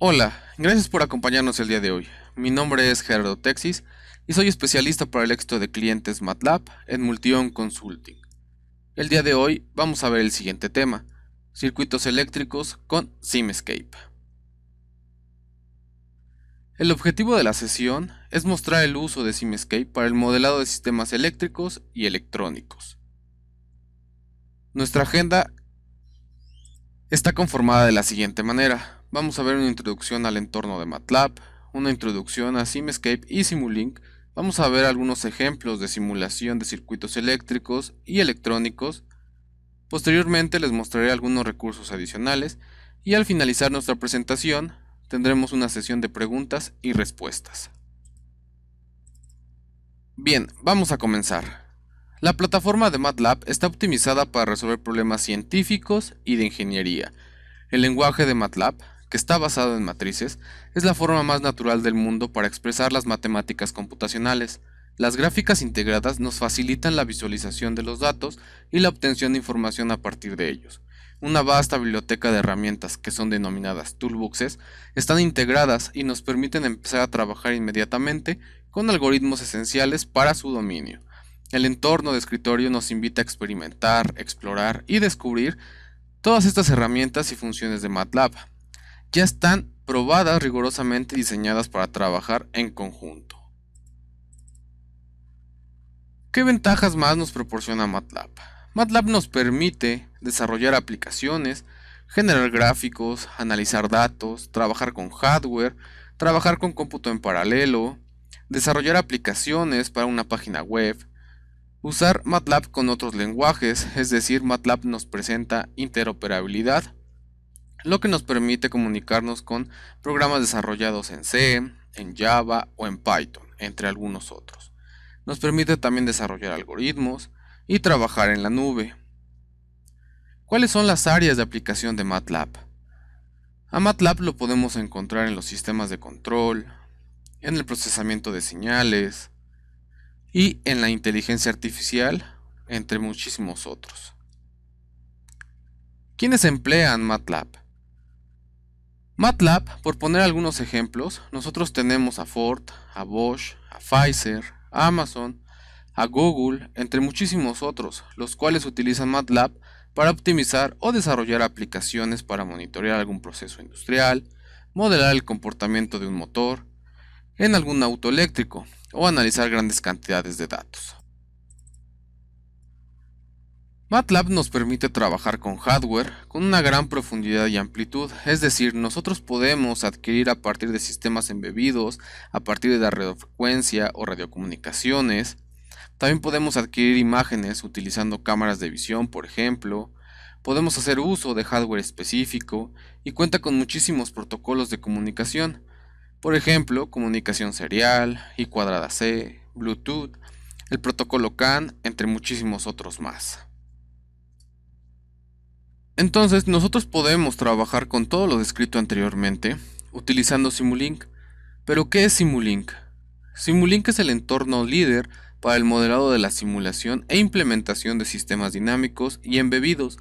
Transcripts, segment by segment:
Hola, gracias por acompañarnos el día de hoy. Mi nombre es Gerardo Texis y soy especialista para el éxito de clientes MATLAB en Multion Consulting. El día de hoy vamos a ver el siguiente tema: circuitos eléctricos con Simscape. El objetivo de la sesión es mostrar el uso de Simscape para el modelado de sistemas eléctricos y electrónicos. Nuestra agenda está conformada de la siguiente manera. Vamos a ver una introducción al entorno de MATLAB, una introducción a Simscape y Simulink. Vamos a ver algunos ejemplos de simulación de circuitos eléctricos y electrónicos. Posteriormente les mostraré algunos recursos adicionales y al finalizar nuestra presentación tendremos una sesión de preguntas y respuestas. Bien, vamos a comenzar. La plataforma de MATLAB está optimizada para resolver problemas científicos y de ingeniería. El lenguaje de MATLAB, que está basado en matrices, es la forma más natural del mundo para expresar las matemáticas computacionales. Las gráficas integradas nos facilitan la visualización de los datos y la obtención de información a partir de ellos. Una vasta biblioteca de herramientas, que son denominadas toolboxes, están integradas y nos permiten empezar a trabajar inmediatamente con algoritmos esenciales para su dominio. El entorno de escritorio nos invita a experimentar, explorar y descubrir todas estas herramientas y funciones de MATLAB. Ya están probadas, rigurosamente diseñadas para trabajar en conjunto. ¿Qué ventajas más nos proporciona MATLAB? MATLAB nos permite desarrollar aplicaciones, generar gráficos, analizar datos, trabajar con hardware, trabajar con cómputo en paralelo, desarrollar aplicaciones para una página web, usar MATLAB con otros lenguajes, es decir, MATLAB nos presenta interoperabilidad, lo que nos permite comunicarnos con programas desarrollados en C, en Java o en Python, entre algunos otros. Nos permite también desarrollar algoritmos y trabajar en la nube. ¿Cuáles son las áreas de aplicación de MATLAB? A MATLAB lo podemos encontrar en los sistemas de control, en el procesamiento de señales y en la inteligencia artificial, entre muchísimos otros. ¿Quiénes emplean MATLAB? MATLAB, por poner algunos ejemplos, nosotros tenemos a Ford, a Bosch, a Pfizer, a Amazon, a Google, entre muchísimos otros, los cuales utilizan MATLAB para optimizar o desarrollar aplicaciones para monitorear algún proceso industrial, modelar el comportamiento de un motor en algún auto eléctrico o analizar grandes cantidades de datos. MATLAB nos permite trabajar con hardware con una gran profundidad y amplitud, es decir, nosotros podemos adquirir a partir de sistemas embebidos, a partir de la radiofrecuencia o radiocomunicaciones. También podemos adquirir imágenes utilizando cámaras de visión, por ejemplo. Podemos hacer uso de hardware específico y cuenta con muchísimos protocolos de comunicación. Por ejemplo, comunicación serial, I2C, Bluetooth, el protocolo CAN, entre muchísimos otros más. Entonces, nosotros podemos trabajar con todo lo descrito anteriormente utilizando Simulink. ¿Pero qué es Simulink? Simulink es el entorno líder para el modelado de la simulación e implementación de sistemas dinámicos y embebidos,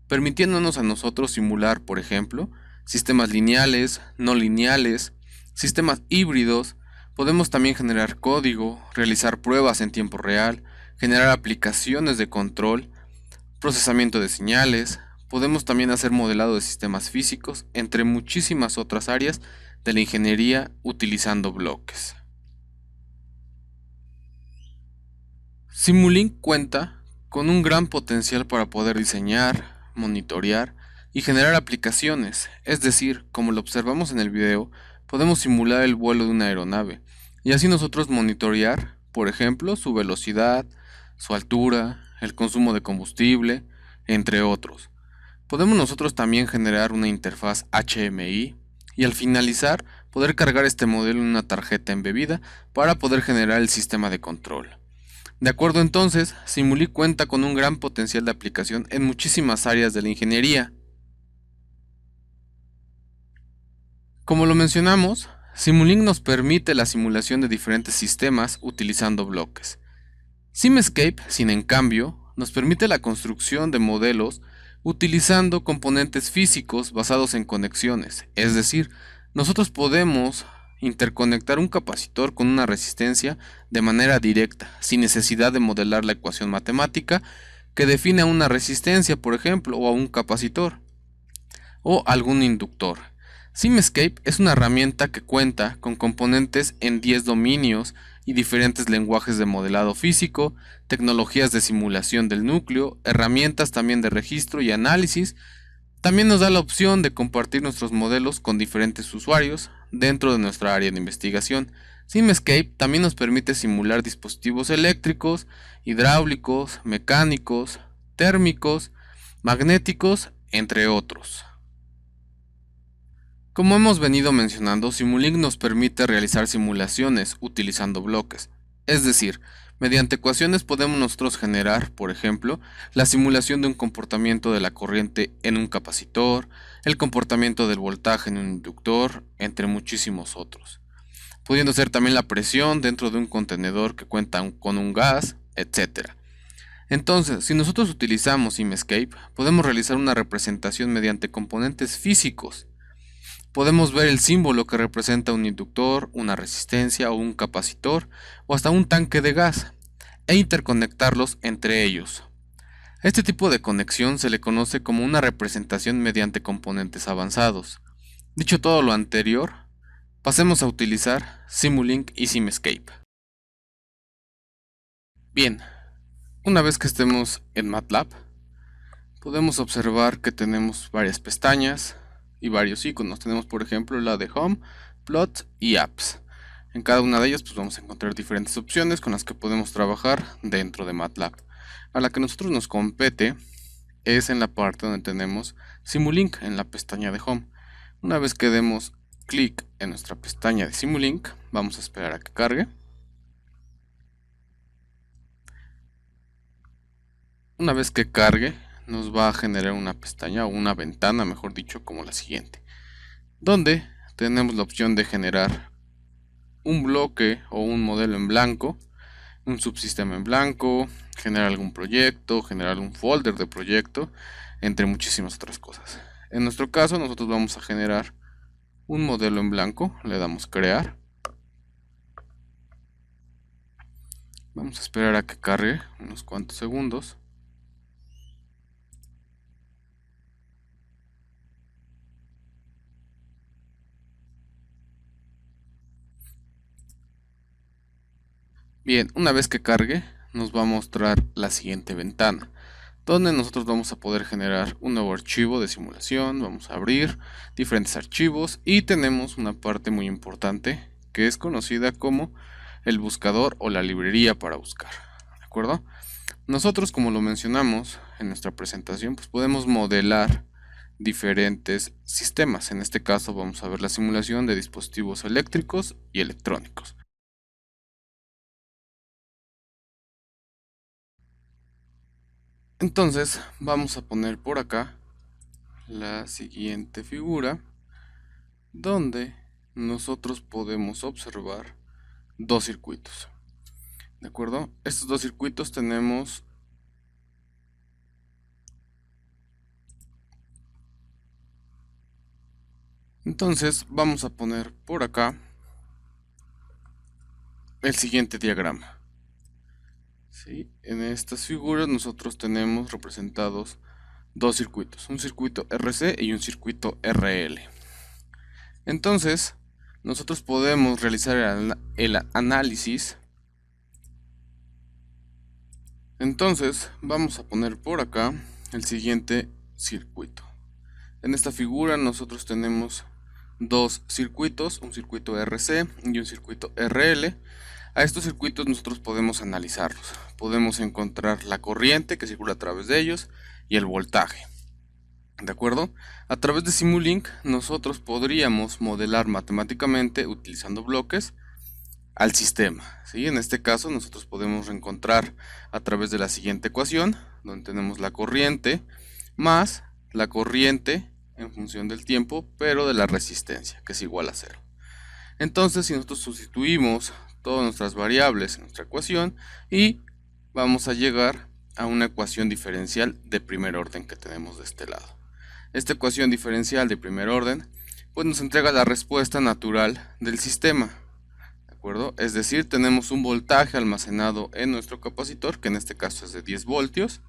permitiéndonos a nosotros simular, por ejemplo, sistemas lineales, no lineales, sistemas híbridos. Podemos también generar código, realizar pruebas en tiempo real, generar aplicaciones de control, procesamiento de señales. Podemos también hacer modelado de sistemas físicos, entre muchísimas otras áreas de la ingeniería utilizando bloques. Simulink cuenta con un gran potencial para poder diseñar, monitorear y generar aplicaciones, es decir, como lo observamos en el video, podemos simular el vuelo de una aeronave y así nosotros monitorear, por ejemplo, su velocidad, su altura, el consumo de combustible, entre otros. Podemos nosotros también generar una interfaz HMI y al finalizar poder cargar este modelo en una tarjeta embebida para poder generar el sistema de control. De acuerdo, entonces, Simulink cuenta con un gran potencial de aplicación en muchísimas áreas de la ingeniería. Como lo mencionamos, Simulink nos permite la simulación de diferentes sistemas utilizando bloques. Simscape, sin en cambio, nos permite la construcción de modelos utilizando componentes físicos basados en conexiones, es decir, nosotros podemos interconectar un capacitor con una resistencia de manera directa, sin necesidad de modelar la ecuación matemática que define una resistencia, por ejemplo, o a un capacitor, o algún inductor. Simscape es una herramienta que cuenta con componentes en 10 dominios y diferentes lenguajes de modelado físico, tecnologías de simulación del núcleo, herramientas también de registro y análisis. También nos da la opción de compartir nuestros modelos con diferentes usuarios dentro de nuestra área de investigación. Simscape también nos permite simular dispositivos eléctricos, hidráulicos, mecánicos, térmicos, magnéticos, entre otros. Como hemos venido mencionando, Simulink nos permite realizar simulaciones utilizando bloques. Es decir, mediante ecuaciones podemos nosotros generar, por ejemplo, la simulación de un comportamiento de la corriente en un capacitor, el comportamiento del voltaje en un inductor, entre muchísimos otros. Pudiendo ser también la presión dentro de un contenedor que cuenta con un gas, etc. Entonces, si nosotros utilizamos Simscape, podemos realizar una representación mediante componentes físicos. Podemos ver el símbolo que representa un inductor, una resistencia o un capacitor, o hasta un tanque de gas, e interconectarlos entre ellos. A este tipo de conexión se le conoce como una representación mediante componentes avanzados. Dicho todo lo anterior, pasemos a utilizar Simulink y Simscape. Bien, una vez que estemos en MATLAB, podemos observar que tenemos varias pestañas y varios iconos. Tenemos, por ejemplo, la de Home, Plot y Apps. En cada una de ellas pues vamos a encontrar diferentes opciones con las que podemos trabajar dentro de MATLAB. A la que a nosotros nos compete es en la parte donde tenemos Simulink en la pestaña de Home. Una vez que demos clic en nuestra pestaña de Simulink, vamos a esperar a que cargue. Una vez que cargue, nos va a generar una pestaña o una ventana, mejor dicho, como la siguiente, donde tenemos la opción de generar un bloque o un modelo en blanco, un subsistema en blanco, generar algún proyecto, generar un folder de proyecto, entre muchísimas otras cosas. En nuestro caso, nosotros vamos a generar un modelo en blanco, le damos crear. Vamos a esperar a que cargue unos cuantos segundos. Bien, una vez que cargue, nos va a mostrar la siguiente ventana, donde nosotros vamos a poder generar un nuevo archivo de simulación. Vamos a abrir diferentes archivos y tenemos una parte muy importante que es conocida como el buscador o la librería para buscar. ¿De acuerdo? Nosotros, como lo mencionamos en nuestra presentación, pues podemos modelar diferentes sistemas. En este caso vamos a ver la simulación de dispositivos eléctricos y electrónicos. Entonces vamos a poner por acá la siguiente figura, donde nosotros podemos observar dos circuitos. ¿De acuerdo? Estos dos circuitos tenemos entonces vamos a poner por acá el siguiente diagrama. ¿Sí? En estas figuras nosotros tenemos representados dos circuitos, un circuito RC y un circuito RL. Entonces, nosotros podemos realizar el análisis. Entonces, vamos a poner por acá el siguiente circuito. En esta figura nosotros tenemos dos circuitos, un circuito RC y un circuito RL. A estos circuitos nosotros podemos analizarlos. Podemos encontrar la corriente que circula a través de ellos y el voltaje. ¿De acuerdo? A través de Simulink nosotros podríamos modelar matemáticamente utilizando bloques al sistema, ¿sí? En este caso nosotros podemos encontrar a través de la siguiente ecuación, donde tenemos la corriente más la corriente en función del tiempo, pero de la resistencia, que es igual a 0. Entonces, si nosotros sustituimos todas nuestras variables en nuestra ecuación, y vamos a llegar a una ecuación diferencial de primer orden que tenemos de este lado. Esta ecuación diferencial de primer orden pues nos entrega la respuesta natural del sistema. ¿De acuerdo? Es decir, tenemos un voltaje almacenado en nuestro capacitor, que en este caso es de 10 voltios,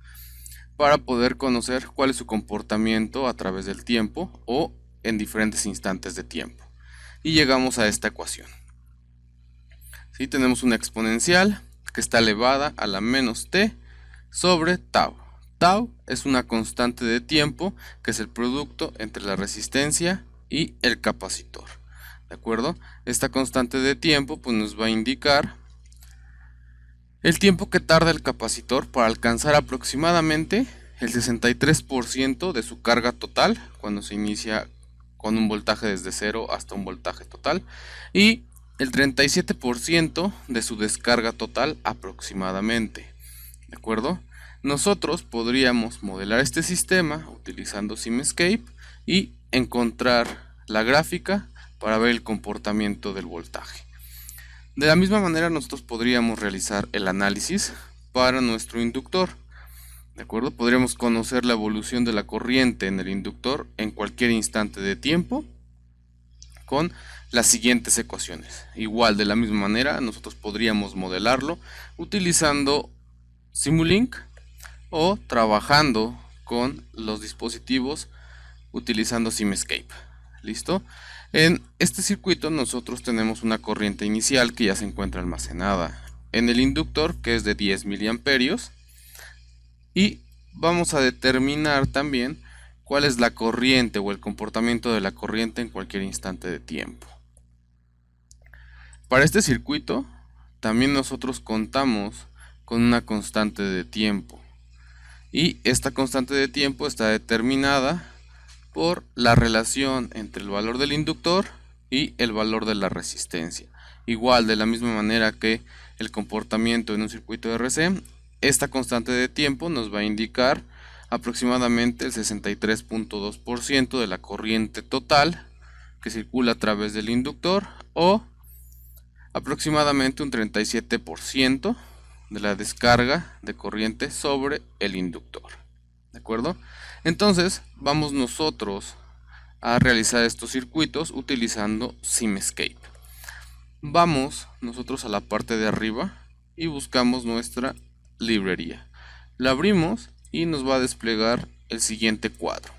para poder conocer cuál es su comportamiento a través del tiempo o en diferentes instantes de tiempo. Y llegamos a esta ecuación. ¿Sí? Tenemos una exponencial que está elevada a la menos t sobre tau. Tau es una constante de tiempo que es el producto entre la resistencia y el capacitor. ¿De acuerdo? Esta constante de tiempo pues, nos va a indicar el tiempo que tarda el capacitor para alcanzar aproximadamente el 63% de su carga total cuando se inicia con un voltaje desde 0 hasta un voltaje total y el 37% de su descarga total aproximadamente. ¿De acuerdo? Nosotros podríamos modelar este sistema utilizando Simscape y encontrar la gráfica para ver el comportamiento del voltaje. De la misma manera nosotros podríamos realizar el análisis para nuestro inductor. ¿De acuerdo? Podríamos conocer la evolución de la corriente en el inductor en cualquier instante de tiempo con las siguientes ecuaciones. Igual, de la misma manera, nosotros podríamos modelarlo utilizando Simulink o trabajando con los dispositivos utilizando Simscape. ¿Listo? En este circuito nosotros tenemos una corriente inicial que ya se encuentra almacenada en el inductor, que es de 10 miliamperios, y vamos a determinar también cuál es la corriente o el comportamiento de la corriente en cualquier instante de tiempo. Para este circuito también nosotros contamos con una constante de tiempo, y esta constante de tiempo está determinada por la relación entre el valor del inductor y el valor de la resistencia. Igual, de la misma manera que el comportamiento en un circuito de RC, esta constante de tiempo nos va a indicar aproximadamente el 63.2% de la corriente total que circula a través del inductor o aproximadamente un 37% de la descarga de corriente sobre el inductor. ¿De acuerdo? Entonces vamos nosotros a realizar estos circuitos utilizando Simscape. Vamos nosotros a la parte de arriba y buscamos nuestra librería. La abrimos y nos va a desplegar el siguiente cuadro.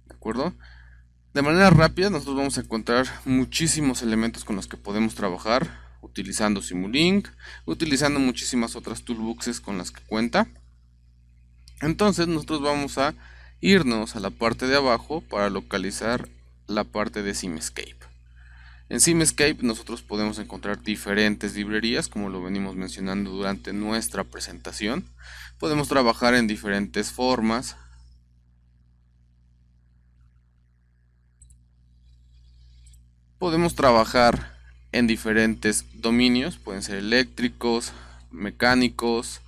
¿De acuerdo? De manera rápida nosotros vamos a encontrar muchísimos elementos con los que podemos trabajar utilizando Simulink, utilizando muchísimas otras toolboxes con las que cuenta. Entonces nosotros vamos a irnos a la parte de abajo para localizar la parte de Simscape. En Simscape nosotros podemos encontrar diferentes librerías, como lo venimos mencionando durante nuestra presentación. Podemos trabajar en diferentes formas. Podemos trabajar en diferentes dominios, pueden ser eléctricos, mecánicos,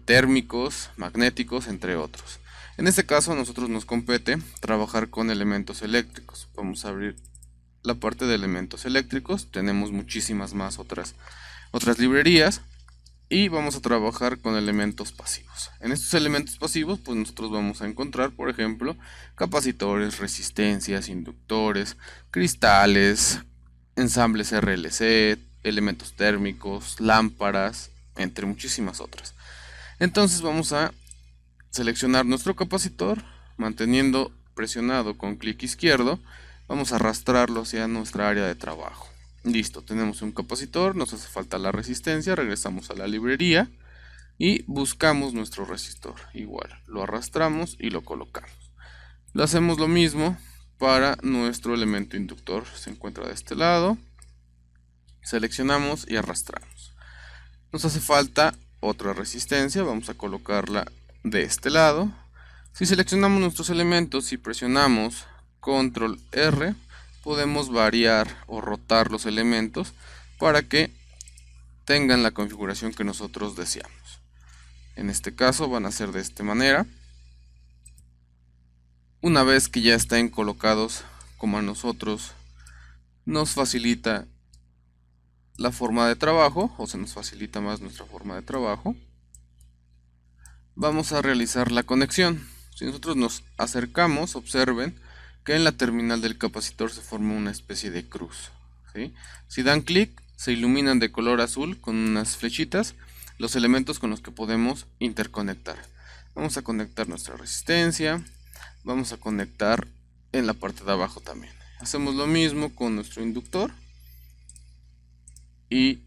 térmicos, magnéticos, entre otros. En este caso a nosotros nos compete trabajar con elementos eléctricos. Vamos a abrir la parte de elementos eléctricos, tenemos muchísimas más otras librerías y vamos a trabajar con elementos pasivos. En estos elementos pasivos pues nosotros vamos a encontrar, por ejemplo, capacitores, resistencias, inductores, cristales, ensambles RLC, elementos térmicos, lámparas, entre muchísimas otras. Entonces vamos a seleccionar nuestro capacitor, manteniendo presionado con clic izquierdo, vamos a arrastrarlo hacia nuestra área de trabajo. Listo, tenemos un capacitor, nos hace falta la resistencia, regresamos a la librería y buscamos nuestro resistor. Igual, lo arrastramos y lo colocamos. Lo hacemos lo mismo para nuestro elemento inductor, se encuentra de este lado, seleccionamos y arrastramos. Nos hace falta otra resistencia, vamos a colocarla de este lado. Si seleccionamos nuestros elementos y presionamos Control R, podemos variar o rotar los elementos para que tengan la configuración que nosotros deseamos. En este caso van a ser de esta manera. Una vez que ya estén colocados como a nosotros nos facilita la forma de trabajo, o se nos facilita más nuestra forma de trabajo, vamos a realizar la conexión. Si nosotros nos acercamos, observen que en la terminal del capacitor se forma una especie de cruz, ¿sí? Si dan clic, se iluminan de color azul con unas flechitas los elementos con los que podemos interconectar. Vamos a conectar nuestra resistencia, vamos a conectar en la parte de abajo también. Hacemos lo mismo con nuestro inductor y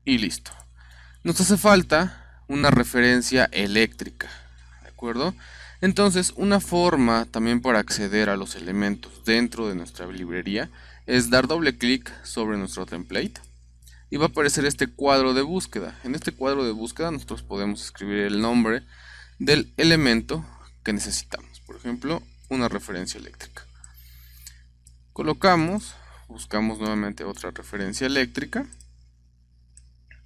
listo. Nos hace falta una referencia eléctrica, ¿de acuerdo? Entonces, una forma también para acceder a los elementos dentro de nuestra librería es dar doble clic sobre nuestro template y va a aparecer este cuadro de búsqueda. En este cuadro de búsqueda nosotros podemos escribir el nombre del elemento que necesitamos. Por ejemplo, una referencia eléctrica. Colocamos, buscamos nuevamente otra referencia eléctrica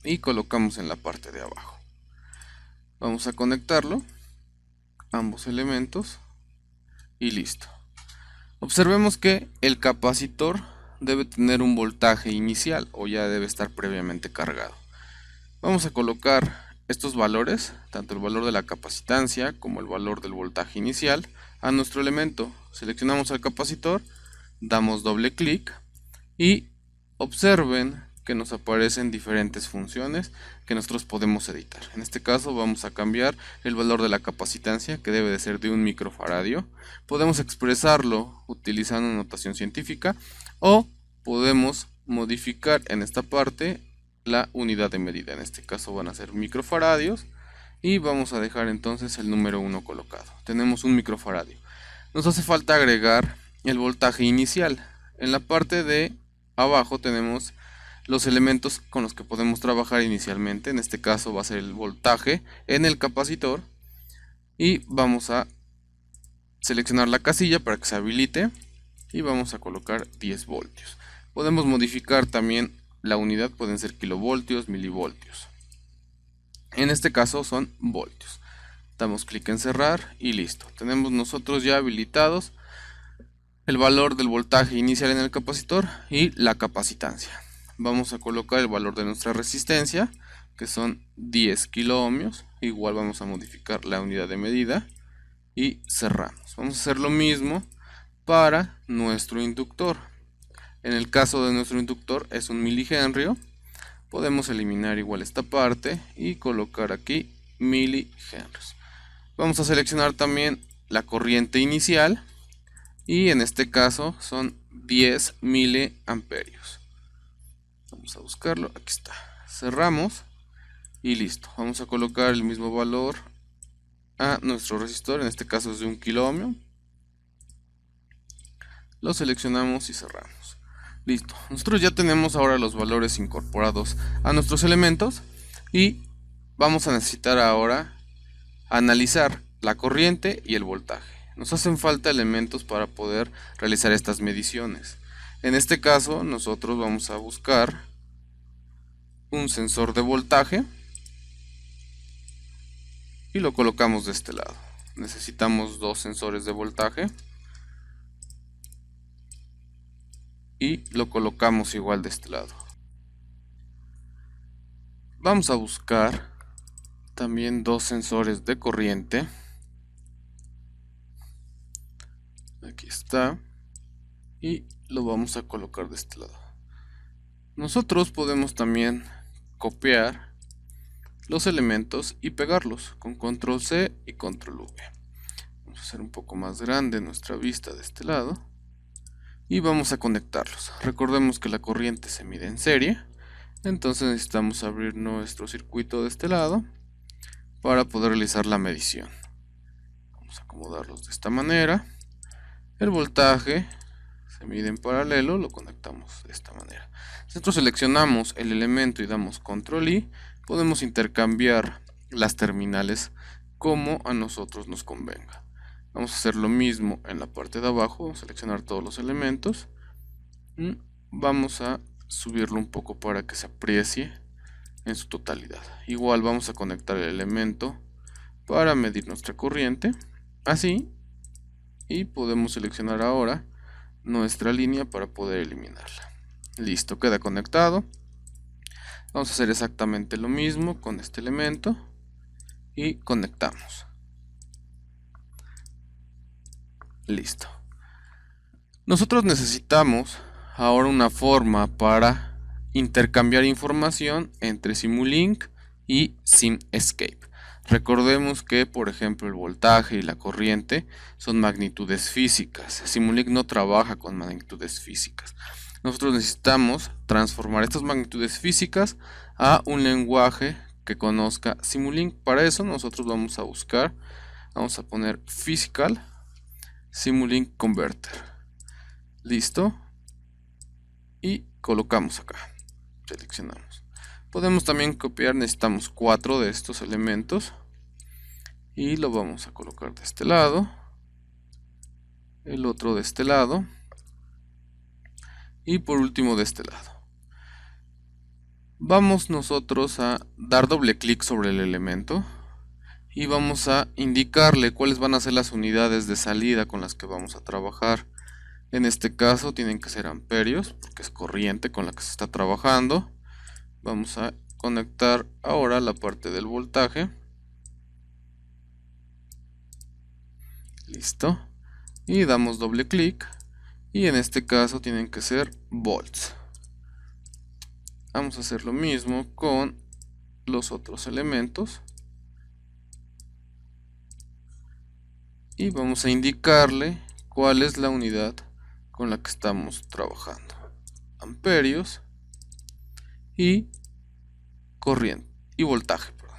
y colocamos en la parte de abajo. Vamos a conectarlo, ambos elementos, y listo. Observemos que el capacitor debe tener un voltaje inicial o ya debe estar previamente cargado. Vamos a colocar estos valores, tanto el valor de la capacitancia como el valor del voltaje inicial, a nuestro elemento. Seleccionamos al capacitor, damos doble clic y observen que nos aparecen diferentes funciones que nosotros podemos editar. En este caso vamos a cambiar el valor de la capacitancia, que debe de ser de 1 microfaradio. Podemos expresarlo utilizando notación científica o podemos modificar en esta parte la unidad de medida. En este caso van a ser microfaradios y vamos a dejar entonces el número 1 colocado. Tenemos 1 microfaradio. Nos hace falta agregar el voltaje inicial. En la parte de abajo tenemos los elementos con los que podemos trabajar inicialmente. En este caso va a ser el voltaje en el capacitor y vamos a seleccionar la casilla para que se habilite y vamos a colocar 10 voltios. Podemos modificar también la unidad, pueden ser kilovoltios, milivoltios. En este caso son voltios. Damos clic en cerrar y listo. Tenemos nosotros ya habilitados el valor del voltaje inicial en el capacitor y la capacitancia. Vamos a colocar el valor de nuestra resistencia, que son 10 kiloohmios. Igual vamos a modificar la unidad de medida y cerramos. Vamos a hacer lo mismo para nuestro inductor. En el caso de nuestro inductor es un milihenrio. Podemos eliminar igual esta parte y colocar aquí milihenrios. Vamos a seleccionar también la corriente inicial y en este caso son 10 miliamperios. Vamos a buscarlo, aquí está. Cerramos y listo. Vamos a colocar el mismo valor a nuestro resistor, en este caso es de 1 kiloohmio. Lo seleccionamos y cerramos. Listo. Nosotros ya tenemos ahora los valores incorporados a nuestros elementos y vamos a necesitar ahora analizar la corriente y el voltaje. Nos hacen falta elementos para poder realizar estas mediciones. En este caso nosotros vamos a buscar un sensor de voltaje y lo colocamos de este lado. Necesitamos 2 sensores de voltaje y lo colocamos igual de este lado. Vamos a buscar también 2 sensores de corriente. Aquí está. Y lo vamos a colocar de este lado. Nosotros podemos también copiar los elementos y pegarlos con control C y control V. Vamos a hacer un poco más grande nuestra vista de este lado y vamos a conectarlos. Recordemos que la corriente se mide en serie, entonces necesitamos abrir nuestro circuito de este lado para poder realizar la medición. Vamos a acomodarlos de esta manera. El voltaje se mide en paralelo, lo conectamos de esta manera. Si nosotros seleccionamos el elemento y damos control I, podemos intercambiar las terminales como a nosotros nos convenga. Vamos a hacer lo mismo en la parte de abajo, seleccionar todos los elementos. Vamos a subirlo un poco para que se aprecie en su totalidad. Igual vamos a conectar el elemento para medir nuestra corriente, así, y podemos seleccionar ahora nuestra línea para poder eliminarla. Listo, queda conectado. Vamos a hacer exactamente lo mismo con este elemento y conectamos. Listo. Nosotros necesitamos ahora una forma para intercambiar información entre Simulink y SimEscape. Recordemos que, por ejemplo, el voltaje y la corriente son magnitudes físicas. Simulink no trabaja con magnitudes físicas. Nosotros necesitamos transformar estas magnitudes físicas a un lenguaje que conozca Simulink. Para eso nosotros vamos a poner Physical Simulink Converter. Listo. Y colocamos acá. Seleccionamos. Podemos también copiar, necesitamos 4 de estos elementos. Y lo vamos a colocar de este lado. El otro de este lado. Y por último de este lado. Vamos nosotros a dar doble clic sobre el elemento. Y vamos a indicarle cuáles van a ser las unidades de salida con las que vamos a trabajar. En este caso tienen que ser amperios, porque es corriente con la que se está trabajando. Vamos a conectar ahora la parte del voltaje. Listo. Y damos doble clic. Y en este caso tienen que ser volts. Vamos a hacer lo mismo con los otros elementos. Y vamos a indicarle cuál es la unidad con la que estamos trabajando. Amperios y corriente y voltaje, perdón.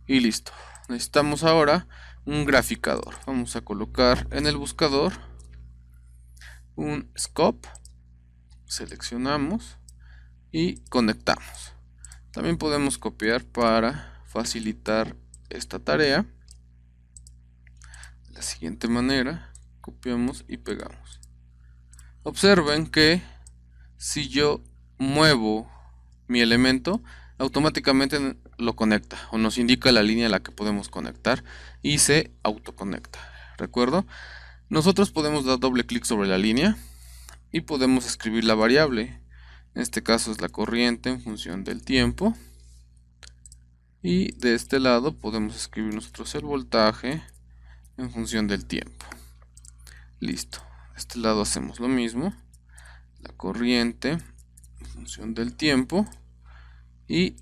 Y listo. Necesitamos ahora un graficador. Vamos a colocar en el buscador un scope. Seleccionamos y conectamos. También podemos copiar para facilitar esta tarea. De la siguiente manera, copiamos y pegamos. Observen que si yo muevo mi elemento, automáticamente lo conecta o nos indica la línea a la que podemos conectar y se autoconecta. ¿Recuerdo? Nosotros podemos dar doble clic sobre la línea y podemos escribir la variable. En este caso es la corriente en función del tiempo. Y de este lado podemos escribir nosotros el voltaje en función del tiempo. Listo. De este lado hacemos lo mismo. La corriente en función del tiempo. Y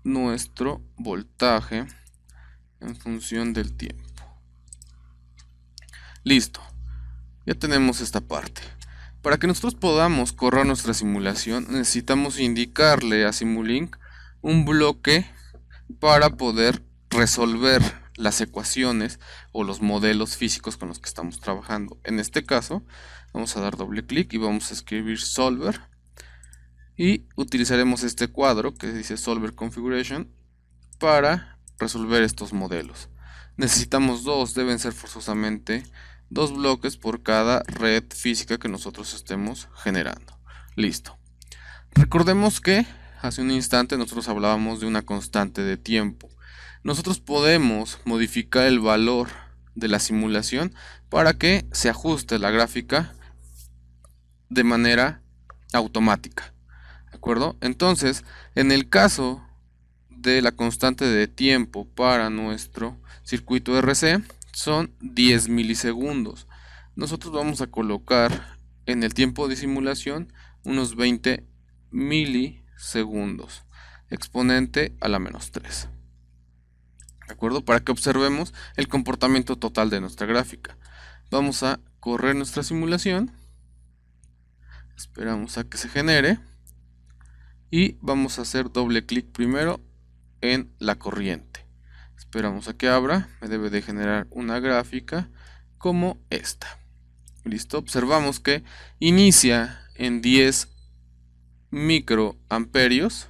nuestro voltaje en función del tiempo. Listo. Ya tenemos esta parte. Para que nosotros podamos correr nuestra simulación, necesitamos indicarle a Simulink un bloque para poder resolver las ecuaciones o los modelos físicos con los que estamos trabajando. En este caso, vamos a dar doble clic y vamos a escribir Solver. Y utilizaremos este cuadro que dice Solver Configuration para resolver estos modelos. Necesitamos deben ser forzosamente 2 bloques por cada red física que nosotros estemos generando. Listo. Recordemos que hace un instante nosotros hablábamos de una constante de tiempo. Nosotros podemos modificar el valor de la simulación para que se ajuste la gráfica de manera automática. ¿De acuerdo? Entonces, en el caso de la constante de tiempo para nuestro circuito RC son 10 milisegundos. Nosotros vamos a colocar en el tiempo de simulación unos 20 milisegundos, exponente a la menos 3. ¿De acuerdo? Para que observemos el comportamiento total de nuestra gráfica. Vamos a correr nuestra simulación. Esperamos a que se genere. Y vamos a hacer doble clic primero en la corriente. Esperamos a que abra. Me debe de generar una gráfica como esta. Listo. Observamos que inicia en 10 microamperios,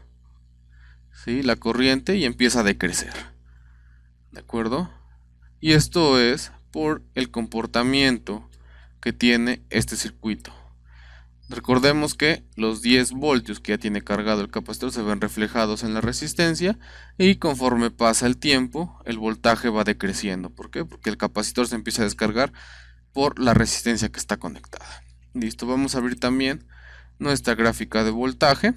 ¿sí?, la corriente, y empieza a decrecer. ¿De acuerdo? Y esto es por el comportamiento que tiene este circuito. Recordemos que los 10 voltios que ya tiene cargado el capacitor se ven reflejados en la resistencia, y conforme pasa el tiempo el voltaje va decreciendo. ¿Por qué? Porque el capacitor se empieza a descargar por la resistencia que está conectada. Listo, vamos a abrir también nuestra gráfica de voltaje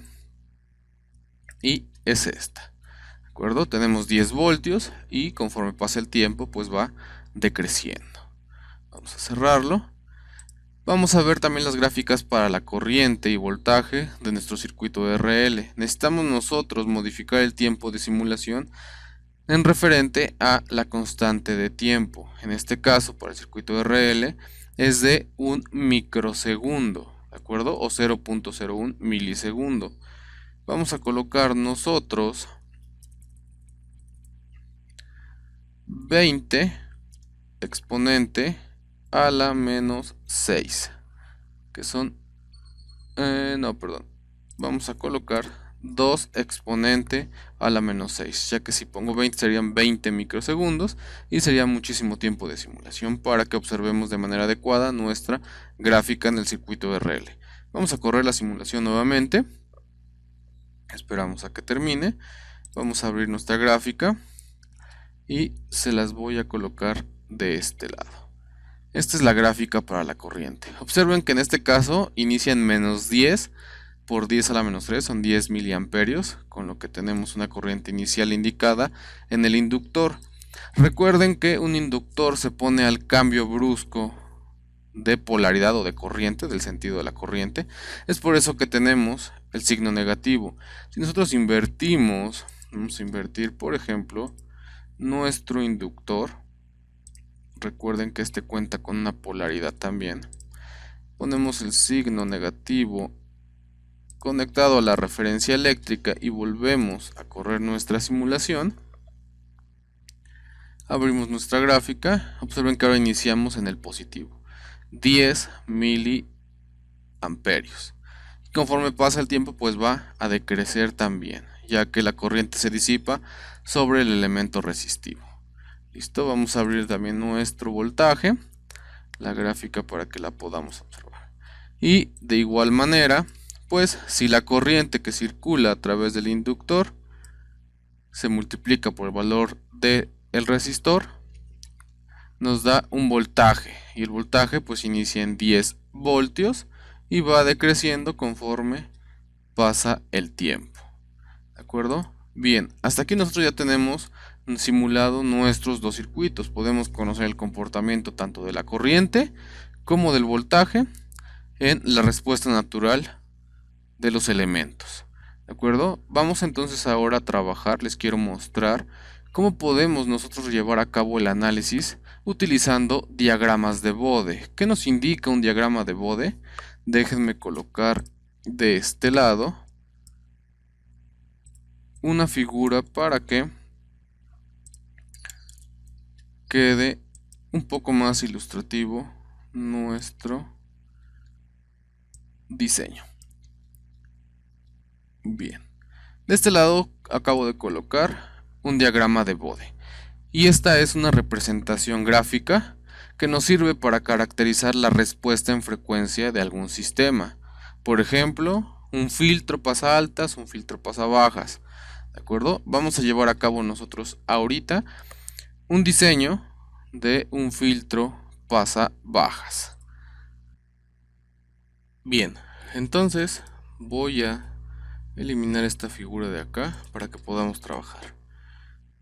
y es esta. ¿De acuerdo? Tenemos 10 voltios y conforme pasa el tiempo pues va decreciendo. Vamos a cerrarlo. Vamos a ver también las gráficas para la corriente y voltaje de nuestro circuito RL. Necesitamos nosotros modificar el tiempo de simulación en referente a la constante de tiempo. En este caso, para el circuito RL, es de 1 microsegundo, ¿de acuerdo? O 0.01 milisegundo. Vamos a colocar nosotros 20 exponente a la menos 6, que son, no, perdón, vamos a colocar 2 exponente a la menos 6, ya que si pongo 20 serían 20 microsegundos y sería muchísimo tiempo de simulación para que observemos de manera adecuada nuestra gráfica en el circuito RL. Vamos a correr la simulación nuevamente, esperamos a que termine, vamos a abrir nuestra gráfica y se las voy a colocar de este lado. Esta es la gráfica para la corriente. Observen que en este caso inicia en menos 10 por 10 a la menos 3, son 10 miliamperios, con lo que tenemos una corriente inicial indicada en el inductor. Recuerden que un inductor se pone al cambio brusco de polaridad o de corriente, del sentido de la corriente. Es por eso que tenemos el signo negativo. Si nosotros invertimos, vamos a invertir, por ejemplo, nuestro inductor. Recuerden que este cuenta con una polaridad también. Ponemos el signo negativo conectado a la referencia eléctrica y volvemos a correr nuestra simulación. Abrimos nuestra gráfica. Observen que ahora iniciamos en el positivo. 10 miliamperios. Conforme pasa el tiempo, pues va a decrecer también, ya que la corriente se disipa sobre el elemento resistivo. Listo, vamos a abrir también nuestro voltaje, la gráfica para que la podamos observar. Y de igual manera, pues si la corriente que circula a través del inductor se multiplica por el valor del resistor, nos da un voltaje. Y el voltaje pues inicia en 10 voltios y va decreciendo conforme pasa el tiempo. ¿De acuerdo? Bien, hasta aquí nosotros ya tenemos simulado nuestros dos circuitos. Podemos conocer el comportamiento tanto de la corriente como del voltaje en la respuesta natural de los elementos. ¿De acuerdo? Vamos entonces ahora a trabajar. Les quiero mostrar cómo podemos nosotros llevar a cabo el análisis utilizando diagramas de Bode. ¿Qué nos indica un diagrama de Bode? Déjenme colocar de este lado una figura para que quede un poco más ilustrativo nuestro diseño. Bien, de este lado acabo de colocar un diagrama de Bode y esta es una representación gráfica que nos sirve para caracterizar la respuesta en frecuencia de algún sistema. Por ejemplo, un filtro pasa altas, un filtro pasa bajas. ¿De acuerdo? Vamos a llevar a cabo nosotros ahorita un diseño de un filtro pasa bajas. Bien, entonces voy a eliminar esta figura de acá para que podamos trabajar.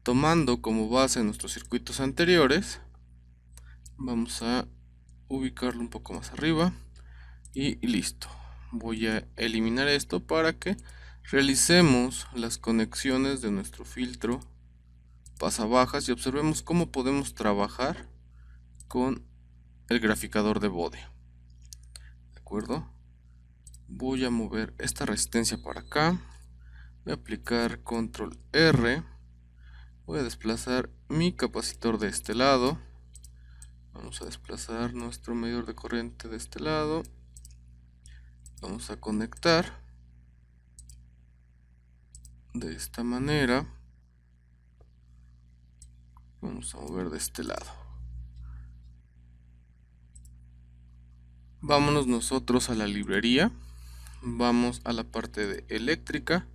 Tomando como base nuestros circuitos anteriores, vamos a ubicarlo un poco más arriba y listo. Voy a eliminar esto para que realicemos las conexiones de nuestro filtro pasabajas y observemos cómo podemos trabajar con el graficador de Bode. ¿De acuerdo? Voy a mover esta resistencia para acá. Voy a aplicar control R. Voy a desplazar mi capacitor de este lado. Vamos a desplazar nuestro medidor de corriente de este lado. Vamos a conectar de esta manera. Vamos a mover de este lado. Vámonos nosotros a la librería. Vamos a la parte de eléctrica.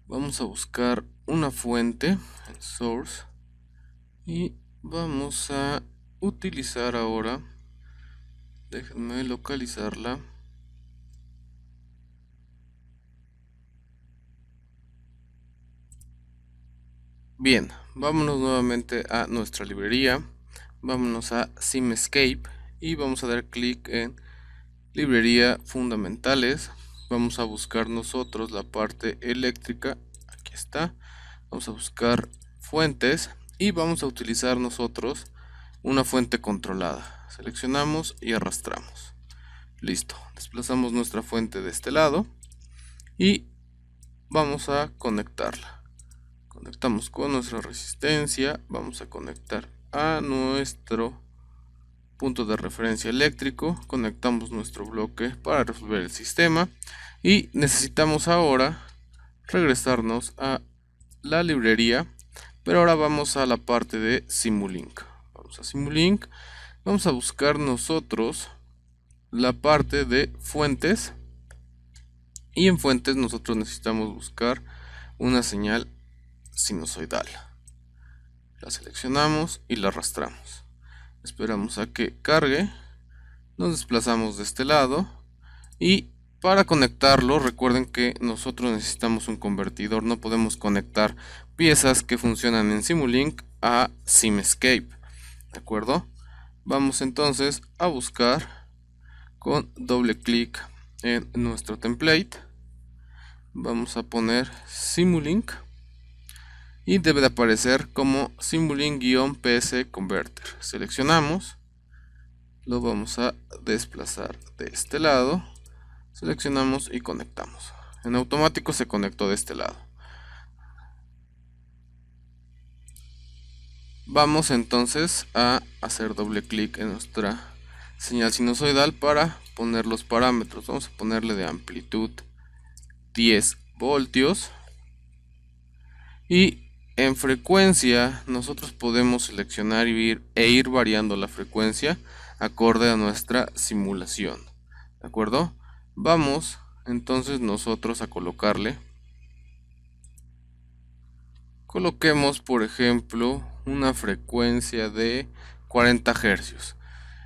Vamos a buscar una fuente en source. Y vamos a utilizar ahora. Déjenme localizarla. Bien, vámonos nuevamente a nuestra librería. Vámonos a SimEscape y vamos a dar clic en librería fundamentales, vamos a buscar nosotros la parte eléctrica, aquí está, vamos a buscar fuentes y vamos a utilizar nosotros una fuente controlada. Seleccionamos y arrastramos. Listo, desplazamos nuestra fuente de este lado y vamos a conectarla. Conectamos con nuestra resistencia, vamos a conectar a nuestro punto de referencia eléctrico, conectamos nuestro bloque para resolver el sistema y necesitamos ahora regresarnos a la librería, pero ahora vamos a la parte de Simulink. Vamos a Simulink, vamos a buscar nosotros la parte de fuentes y en fuentes nosotros necesitamos buscar una señal sinusoidal. La seleccionamos y la arrastramos. Esperamos a que cargue, nos desplazamos de este lado y para conectarlo recuerden que nosotros necesitamos un convertidor, no podemos conectar piezas que funcionan en Simulink a Simscape, ¿de acuerdo? Vamos entonces a buscar con doble clic en nuestro template, vamos a poner Simulink y debe de aparecer como Simulink-PS Converter. Seleccionamos, lo vamos a desplazar de este lado, seleccionamos y conectamos. En automático se conectó de este lado. Vamos entonces a hacer doble clic en nuestra señal sinusoidal para poner los parámetros. Vamos a ponerle de amplitud 10 voltios y en frecuencia nosotros podemos seleccionar e ir variando la frecuencia acorde a nuestra simulación, ¿de acuerdo? Vamos entonces nosotros a coloquemos por ejemplo una frecuencia de 40 Hz.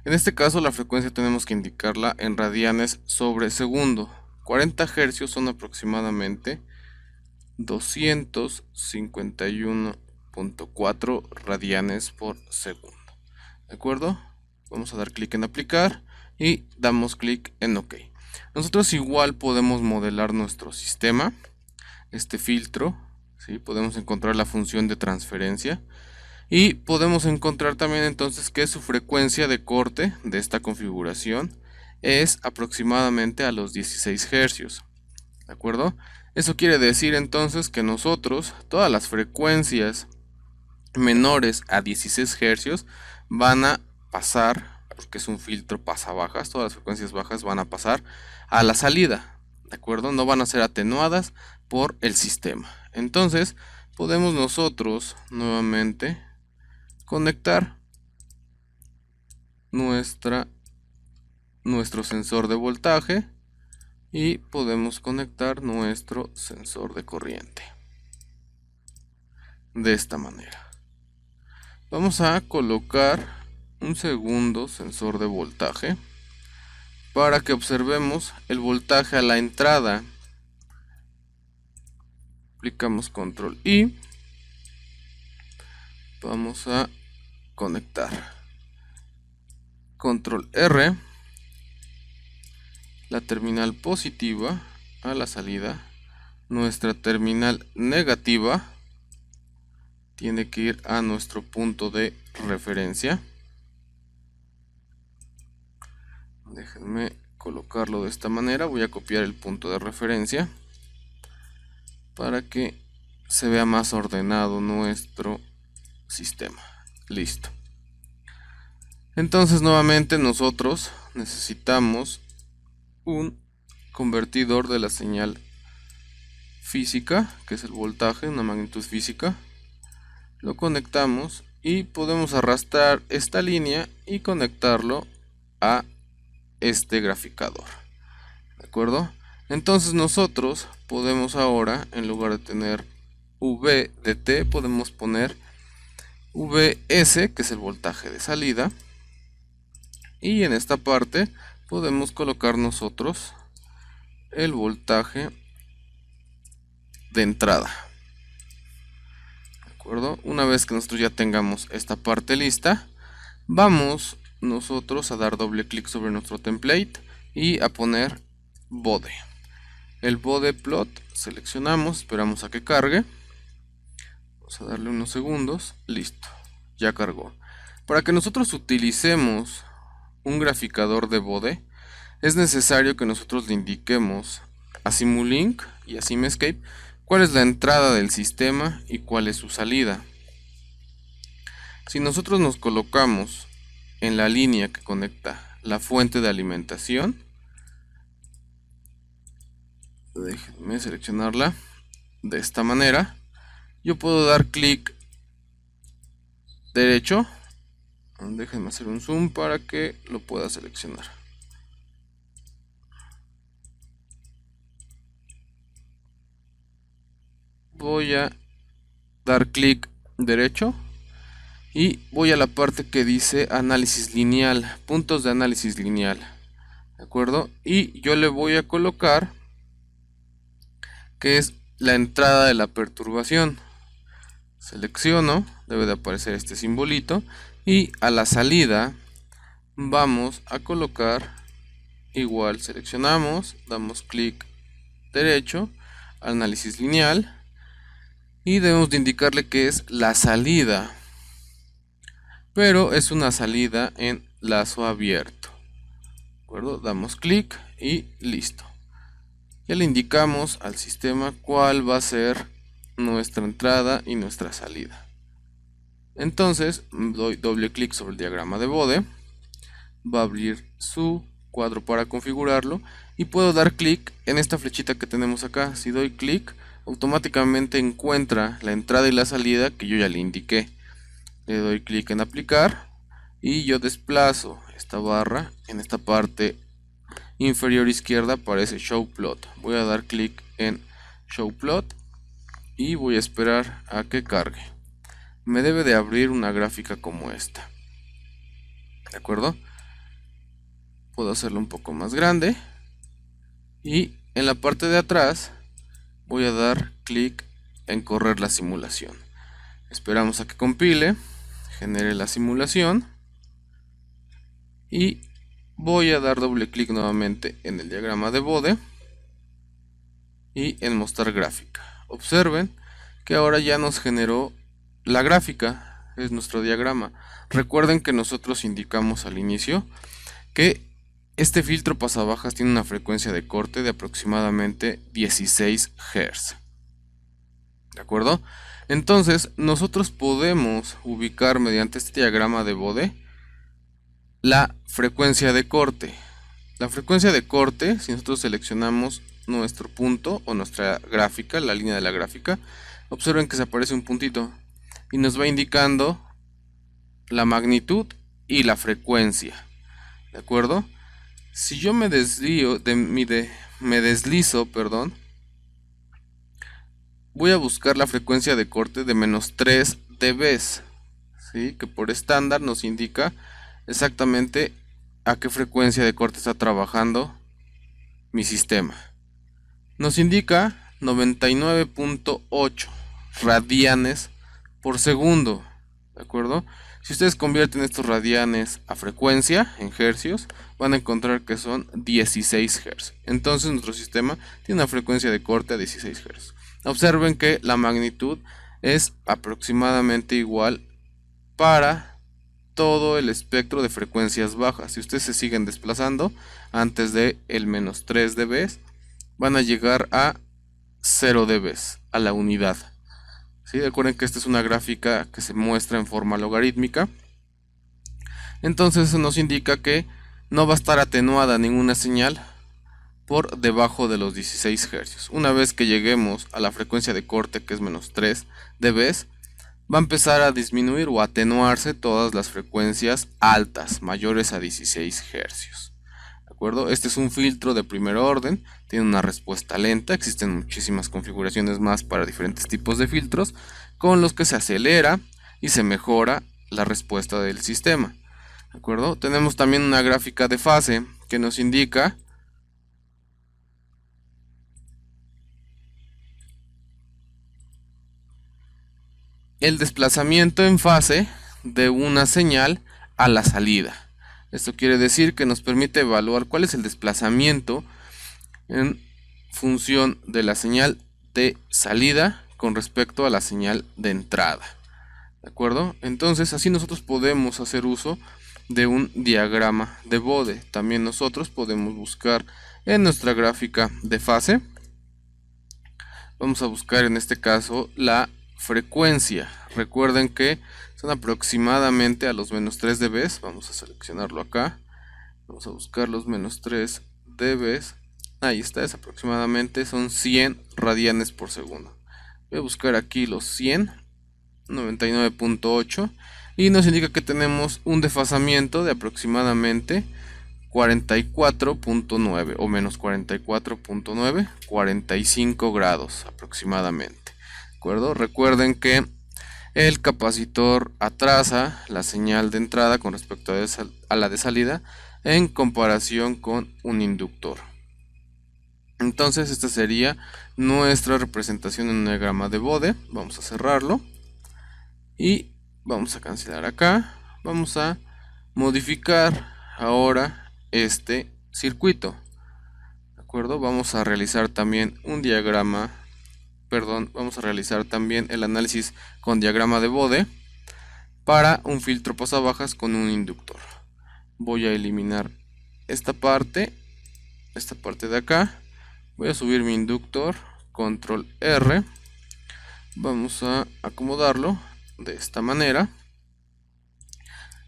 En este caso la frecuencia tenemos que indicarla en radianes sobre segundo. 40 Hz son aproximadamente 251.4 radianes por segundo, ¿de acuerdo? Vamos a dar clic en aplicar y damos clic en OK. Nosotros igual podemos modelar nuestro sistema, este filtro, ¿sí? Podemos encontrar la función de transferencia y podemos encontrar también entonces que su frecuencia de corte de esta configuración es aproximadamente a los 16 Hz, ¿de acuerdo? Eso quiere decir entonces que nosotros todas las frecuencias menores a 16 Hz van a pasar, porque es un filtro pasabajas, todas las frecuencias bajas van a pasar a la salida, ¿de acuerdo? No van a ser atenuadas por el sistema. Entonces podemos nosotros nuevamente conectar nuestro sensor de voltaje y podemos conectar nuestro sensor de corriente de esta manera. Vamos a colocar un segundo sensor de voltaje para que observemos el voltaje a la entrada. Aplicamos control I, vamos a conectar control R, la terminal positiva a la salida, nuestra terminal negativa tiene que ir a nuestro punto de referencia. Déjenme colocarlo de esta manera, voy a copiar el punto de referencia para que se vea más ordenado nuestro sistema. Listo. Entonces nuevamente nosotros necesitamos un convertidor de la señal física, que es el voltaje, una magnitud física. Lo conectamos y podemos arrastrar esta línea y conectarlo a este graficador, ¿de acuerdo? Entonces nosotros podemos ahora, en lugar de tener VDT, podemos poner VS, que es el voltaje de salida, y en esta parte podemos colocar nosotros el voltaje de entrada, ¿de acuerdo? Una vez que nosotros ya tengamos esta parte lista, vamos nosotros a dar doble clic sobre nuestro template y a poner bode. El bode plot seleccionamos, esperamos a que cargue. Vamos a darle unos segundos. Listo, ya cargó. Para que nosotros utilicemos un graficador de bode, es necesario que nosotros le indiquemos a Simulink y a Simescape cuál es la entrada del sistema y cuál es su salida. Si nosotros nos colocamos en la línea que conecta la fuente de alimentación, déjenme seleccionarla de esta manera, yo puedo dar clic derecho. Déjenme hacer un zoom para que lo pueda seleccionar. Voy a dar clic derecho y voy a la parte que dice análisis lineal, puntos de análisis lineal, ¿de acuerdo? Y yo le voy a colocar que es la entrada de la perturbación. Selecciono, debe de aparecer este simbolito, y a la salida vamos a colocar igual, seleccionamos, damos clic derecho, análisis lineal, y debemos de indicarle que es la salida, pero es una salida en lazo abierto, ¿de acuerdo? Damos clic y listo. Ya le indicamos al sistema cuál va a ser nuestra entrada y nuestra salida. Entonces doy doble clic sobre el diagrama de bode, va a abrir su cuadro para configurarlo y puedo dar clic en esta flechita que tenemos acá. Si doy clic, automáticamente encuentra la entrada y la salida que yo ya le indiqué. Le doy clic en aplicar y yo desplazo esta barra. En esta parte inferior izquierda aparece show plot. Voy a dar clic en show plot y voy a esperar a que cargue. Me debe de abrir una gráfica como esta, ¿de acuerdo? Puedo hacerlo un poco más grande y en la parte de atrás voy a dar clic en correr la simulación. Esperamos a que compile, genere la simulación y voy a dar doble clic nuevamente en el diagrama de bode y en mostrar gráfica. Observen que ahora ya nos generó la gráfica, es nuestro diagrama. Recuerden que nosotros indicamos al inicio que este filtro pasabajas tiene una frecuencia de corte de aproximadamente 16 Hz. ¿De acuerdo? Entonces, nosotros podemos ubicar mediante este diagrama de bode la frecuencia de corte. La frecuencia de corte, si nosotros seleccionamos nuestro punto o nuestra gráfica, la línea de la gráfica, observen que se aparece un puntito y nos va indicando la magnitud y la frecuencia. ¿De acuerdo? Si yo me deslizo, voy a buscar la frecuencia de corte de menos 3 dB, ¿sí? Que por estándar nos indica exactamente a qué frecuencia de corte está trabajando mi sistema. Nos indica 99.8 radianes por segundo, ¿de acuerdo? Si ustedes convierten estos radianes a frecuencia, en hercios, van a encontrar que son 16 Hz. Entonces nuestro sistema tiene una frecuencia de corte a 16 Hz. Observen que la magnitud es aproximadamente igual para todo el espectro de frecuencias bajas. Si ustedes se siguen desplazando antes de el menos 3 dB, van a llegar a 0 dB, a la unidad. ¿Sí? Recuerden que esta es una gráfica que se muestra en forma logarítmica. Entonces eso nos indica que no va a estar atenuada ninguna señal por debajo de los 16 Hz. Una vez que lleguemos a la frecuencia de corte, que es menos 3 dB, va a empezar a disminuir o atenuarse todas las frecuencias altas, mayores a 16 Hz. ¿De acuerdo? Este es un filtro de primer orden, tiene una respuesta lenta, existen muchísimas configuraciones más para diferentes tipos de filtros, con los que se acelera y se mejora la respuesta del sistema. ¿De acuerdo? Tenemos también una gráfica de fase que nos indica el desplazamiento en fase de una señal a la salida. Esto quiere decir que nos permite evaluar cuál es el desplazamiento en función de la señal de salida con respecto a la señal de entrada. ¿De acuerdo? Entonces así nosotros podemos hacer uso de un diagrama de Bode. También nosotros podemos buscar en nuestra gráfica de fase. Vamos a buscar en este caso la frecuencia. Recuerden que son aproximadamente a los menos 3 dB. Vamos a seleccionarlo acá. Vamos a buscar los menos 3 dB. Ahí está, es aproximadamente, son 100 radianes por segundo. Voy a buscar aquí los 100, 99.8, y nos indica que tenemos un desfasamiento de aproximadamente 44.9 o menos 44.9, 45 grados aproximadamente. ¿De acuerdo? Recuerden que el capacitor atrasa la señal de entrada con respecto a la de salida en comparación con un inductor. Entonces esta sería nuestra representación en un diagrama de Bode. Vamos a cerrarlo y vamos a cancelar acá. Vamos a modificar ahora este circuito. ¿De acuerdo? Vamos a realizar también un diagrama, vamos a realizar también el análisis con diagrama de Bode para un filtro pasabajas con un inductor. Voy a eliminar esta parte de acá. Voy a subir mi inductor, control R. Vamos a acomodarlo de esta manera.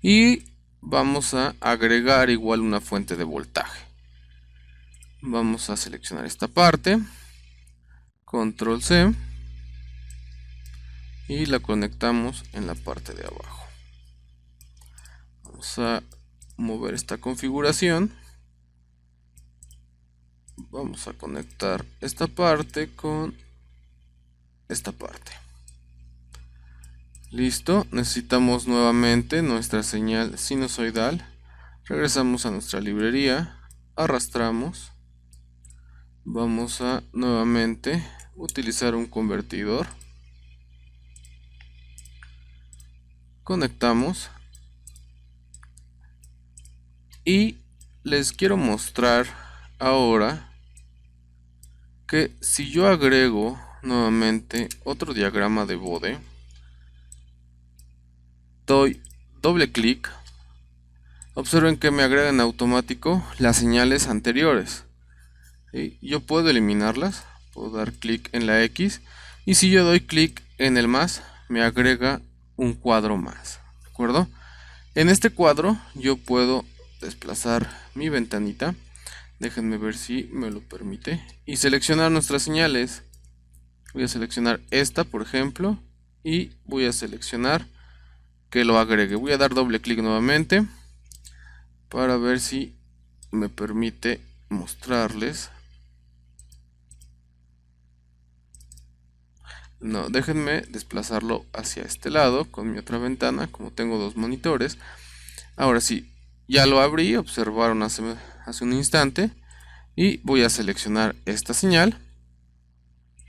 Y vamos a agregar igual una fuente de voltaje. Vamos a seleccionar esta parte, control C, y la conectamos en la parte de abajo. Vamos a mover esta configuración. Vamos a conectar esta parte con esta parte. Listo, necesitamos nuevamente nuestra señal sinusoidal. Regresamos a nuestra librería, arrastramos. Vamos a nuevamente utilizar un convertidor. Conectamos. Y les quiero mostrar ahora que si yo agrego nuevamente otro diagrama de Bode, doy doble clic, observen que me agrega en automático las señales anteriores. ¿Sí? Yo puedo eliminarlas, puedo dar clic en la X, y si yo doy clic en el más, me agrega un cuadro más. ¿De acuerdo? En este cuadro yo puedo desplazar mi ventanita. Déjenme ver si me lo permite. Y seleccionar nuestras señales. Voy a seleccionar esta, por ejemplo. Y voy a seleccionar que lo agregue. Voy a dar doble clic nuevamente. Para ver si me permite mostrarles. No, déjenme desplazarlo hacia este lado con mi otra ventana. Como tengo dos monitores. Ahora sí, ya lo abrí. Observaron hace un instante. Y voy a seleccionar esta señal.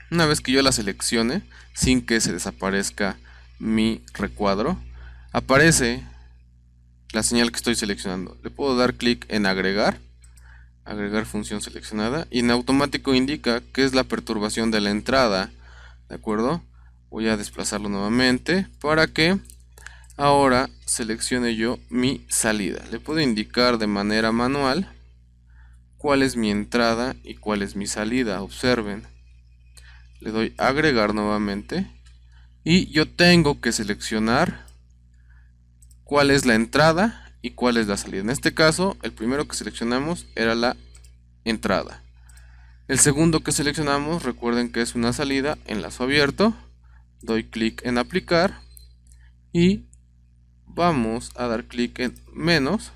Una vez que yo la seleccione, sin que se desaparezca mi recuadro, aparece la señal que estoy seleccionando. Le puedo dar clic en agregar función seleccionada, y en automático indica que es la perturbación de la entrada. ¿De acuerdo? Voy a desplazarlo nuevamente para que ahora seleccione yo mi salida. Le puedo indicar de manera manual cuál es mi entrada y cuál es mi salida. Observen, le doy agregar nuevamente y yo tengo que seleccionar cuál es la entrada y cuál es la salida. En este caso, el primero que seleccionamos era la entrada. El segundo que seleccionamos, recuerden que es una salida, enlazo abierto. Doy clic en aplicar y vamos a dar clic en menos.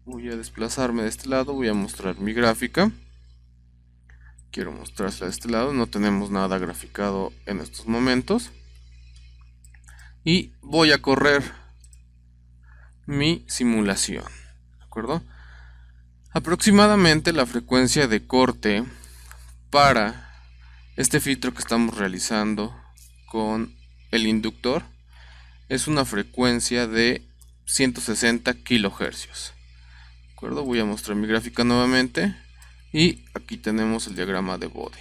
Voy a desplazarme de este lado, voy a mostrar mi gráfica. Quiero mostrársela de este lado, no tenemos nada graficado en estos momentos. Y voy a correr mi simulación. ¿De acuerdo? Aproximadamente la frecuencia de corte para este filtro que estamos realizando con el inductor es una frecuencia de 160 kilohercios. ¿De acuerdo? Voy a mostrar mi gráfica nuevamente y aquí tenemos el diagrama de Bode.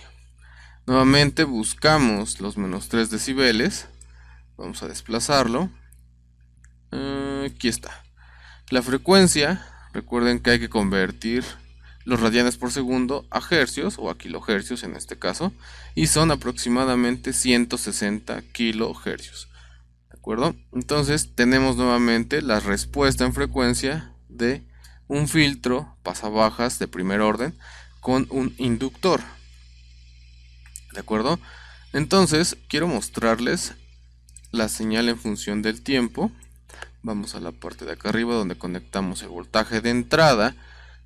Nuevamente buscamos los menos 3 decibeles. Vamos a desplazarlo. Aquí está. La frecuencia, recuerden que hay que convertir los radianes por segundo a hercios o a kilohercios en este caso, y son aproximadamente 160 kilohercios. ¿De acuerdo? Entonces tenemos nuevamente la respuesta en frecuencia de un filtro pasabajas de primer orden con un inductor. ¿De acuerdo? Entonces quiero mostrarles la señal en función del tiempo. Vamos a la parte de acá arriba donde conectamos el voltaje de entrada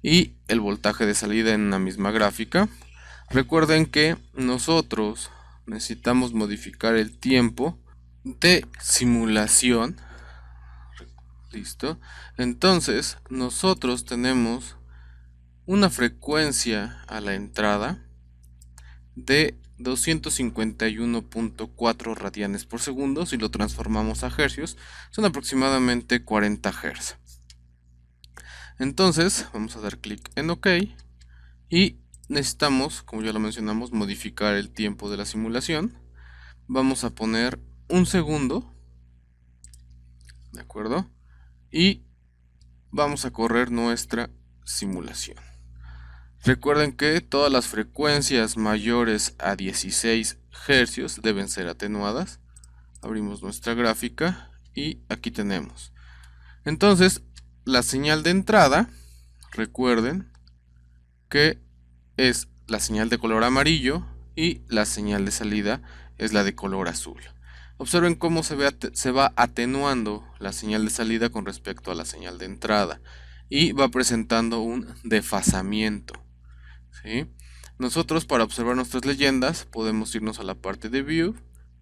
y el voltaje de salida en una misma gráfica. Recuerden que nosotros necesitamos modificar el tiempo de simulación. Listo. Entonces nosotros tenemos una frecuencia a la entrada de 251.4 radianes por segundo. Si lo transformamos a hercios, son aproximadamente 40 Hz. Entonces vamos a dar clic en OK y necesitamos, como ya lo mencionamos, modificar el tiempo de la simulación. Vamos a poner un segundo, ¿de acuerdo? Y vamos a correr nuestra simulación. Recuerden que todas las frecuencias mayores a 16 Hz deben ser atenuadas. Abrimos nuestra gráfica y aquí tenemos. Entonces, la señal de entrada, recuerden que es la señal de color amarillo y la señal de salida es la de color azul. Observen cómo se va atenuando la señal de salida con respecto a la señal de entrada y va presentando un desfasamiento. ¿Sí? Nosotros, para observar nuestras leyendas, podemos irnos a la parte de View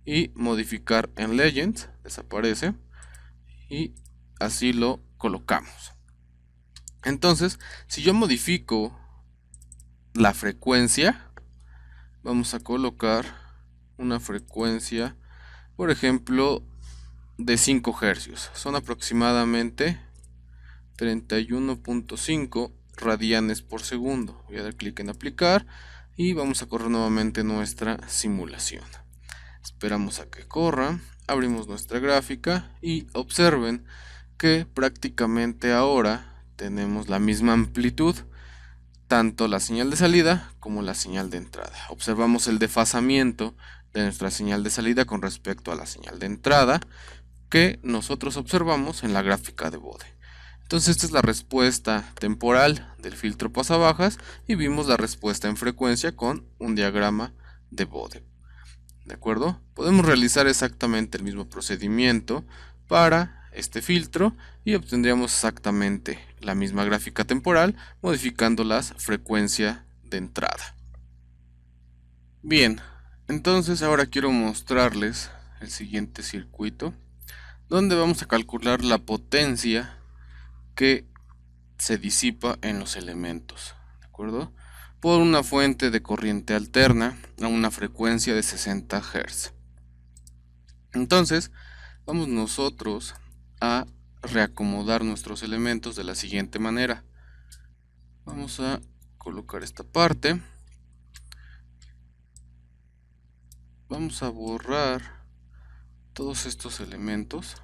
y modificar en Legends, desaparece, y así lo colocamos. Entonces, si yo modifico la frecuencia, vamos a colocar una frecuencia, por ejemplo, de 5 Hz. Son aproximadamente 31.5 radianes por segundo. Voy a dar clic en aplicar y vamos a correr nuevamente nuestra simulación. Esperamos a que corra, abrimos nuestra gráfica y observen que prácticamente ahora tenemos la misma amplitud, tanto la señal de salida como la señal de entrada. Observamos el desfasamiento de nuestra señal de salida con respecto a la señal de entrada que nosotros observamos en la gráfica de Bode. Entonces esta es la respuesta temporal del filtro pasabajas y vimos la respuesta en frecuencia con un diagrama de Bode. ¿De acuerdo? Podemos realizar exactamente el mismo procedimiento para este filtro y obtendríamos exactamente la misma gráfica temporal modificando la frecuencia de entrada. Bien, entonces ahora quiero mostrarles el siguiente circuito donde vamos a calcular la potencia que se disipa en los elementos, ¿de acuerdo? Por una fuente de corriente alterna a una frecuencia de 60 Hz. Entonces, vamos nosotros a reacomodar nuestros elementos de la siguiente manera. Vamos a colocar esta parte. Vamos a borrar todos estos elementos.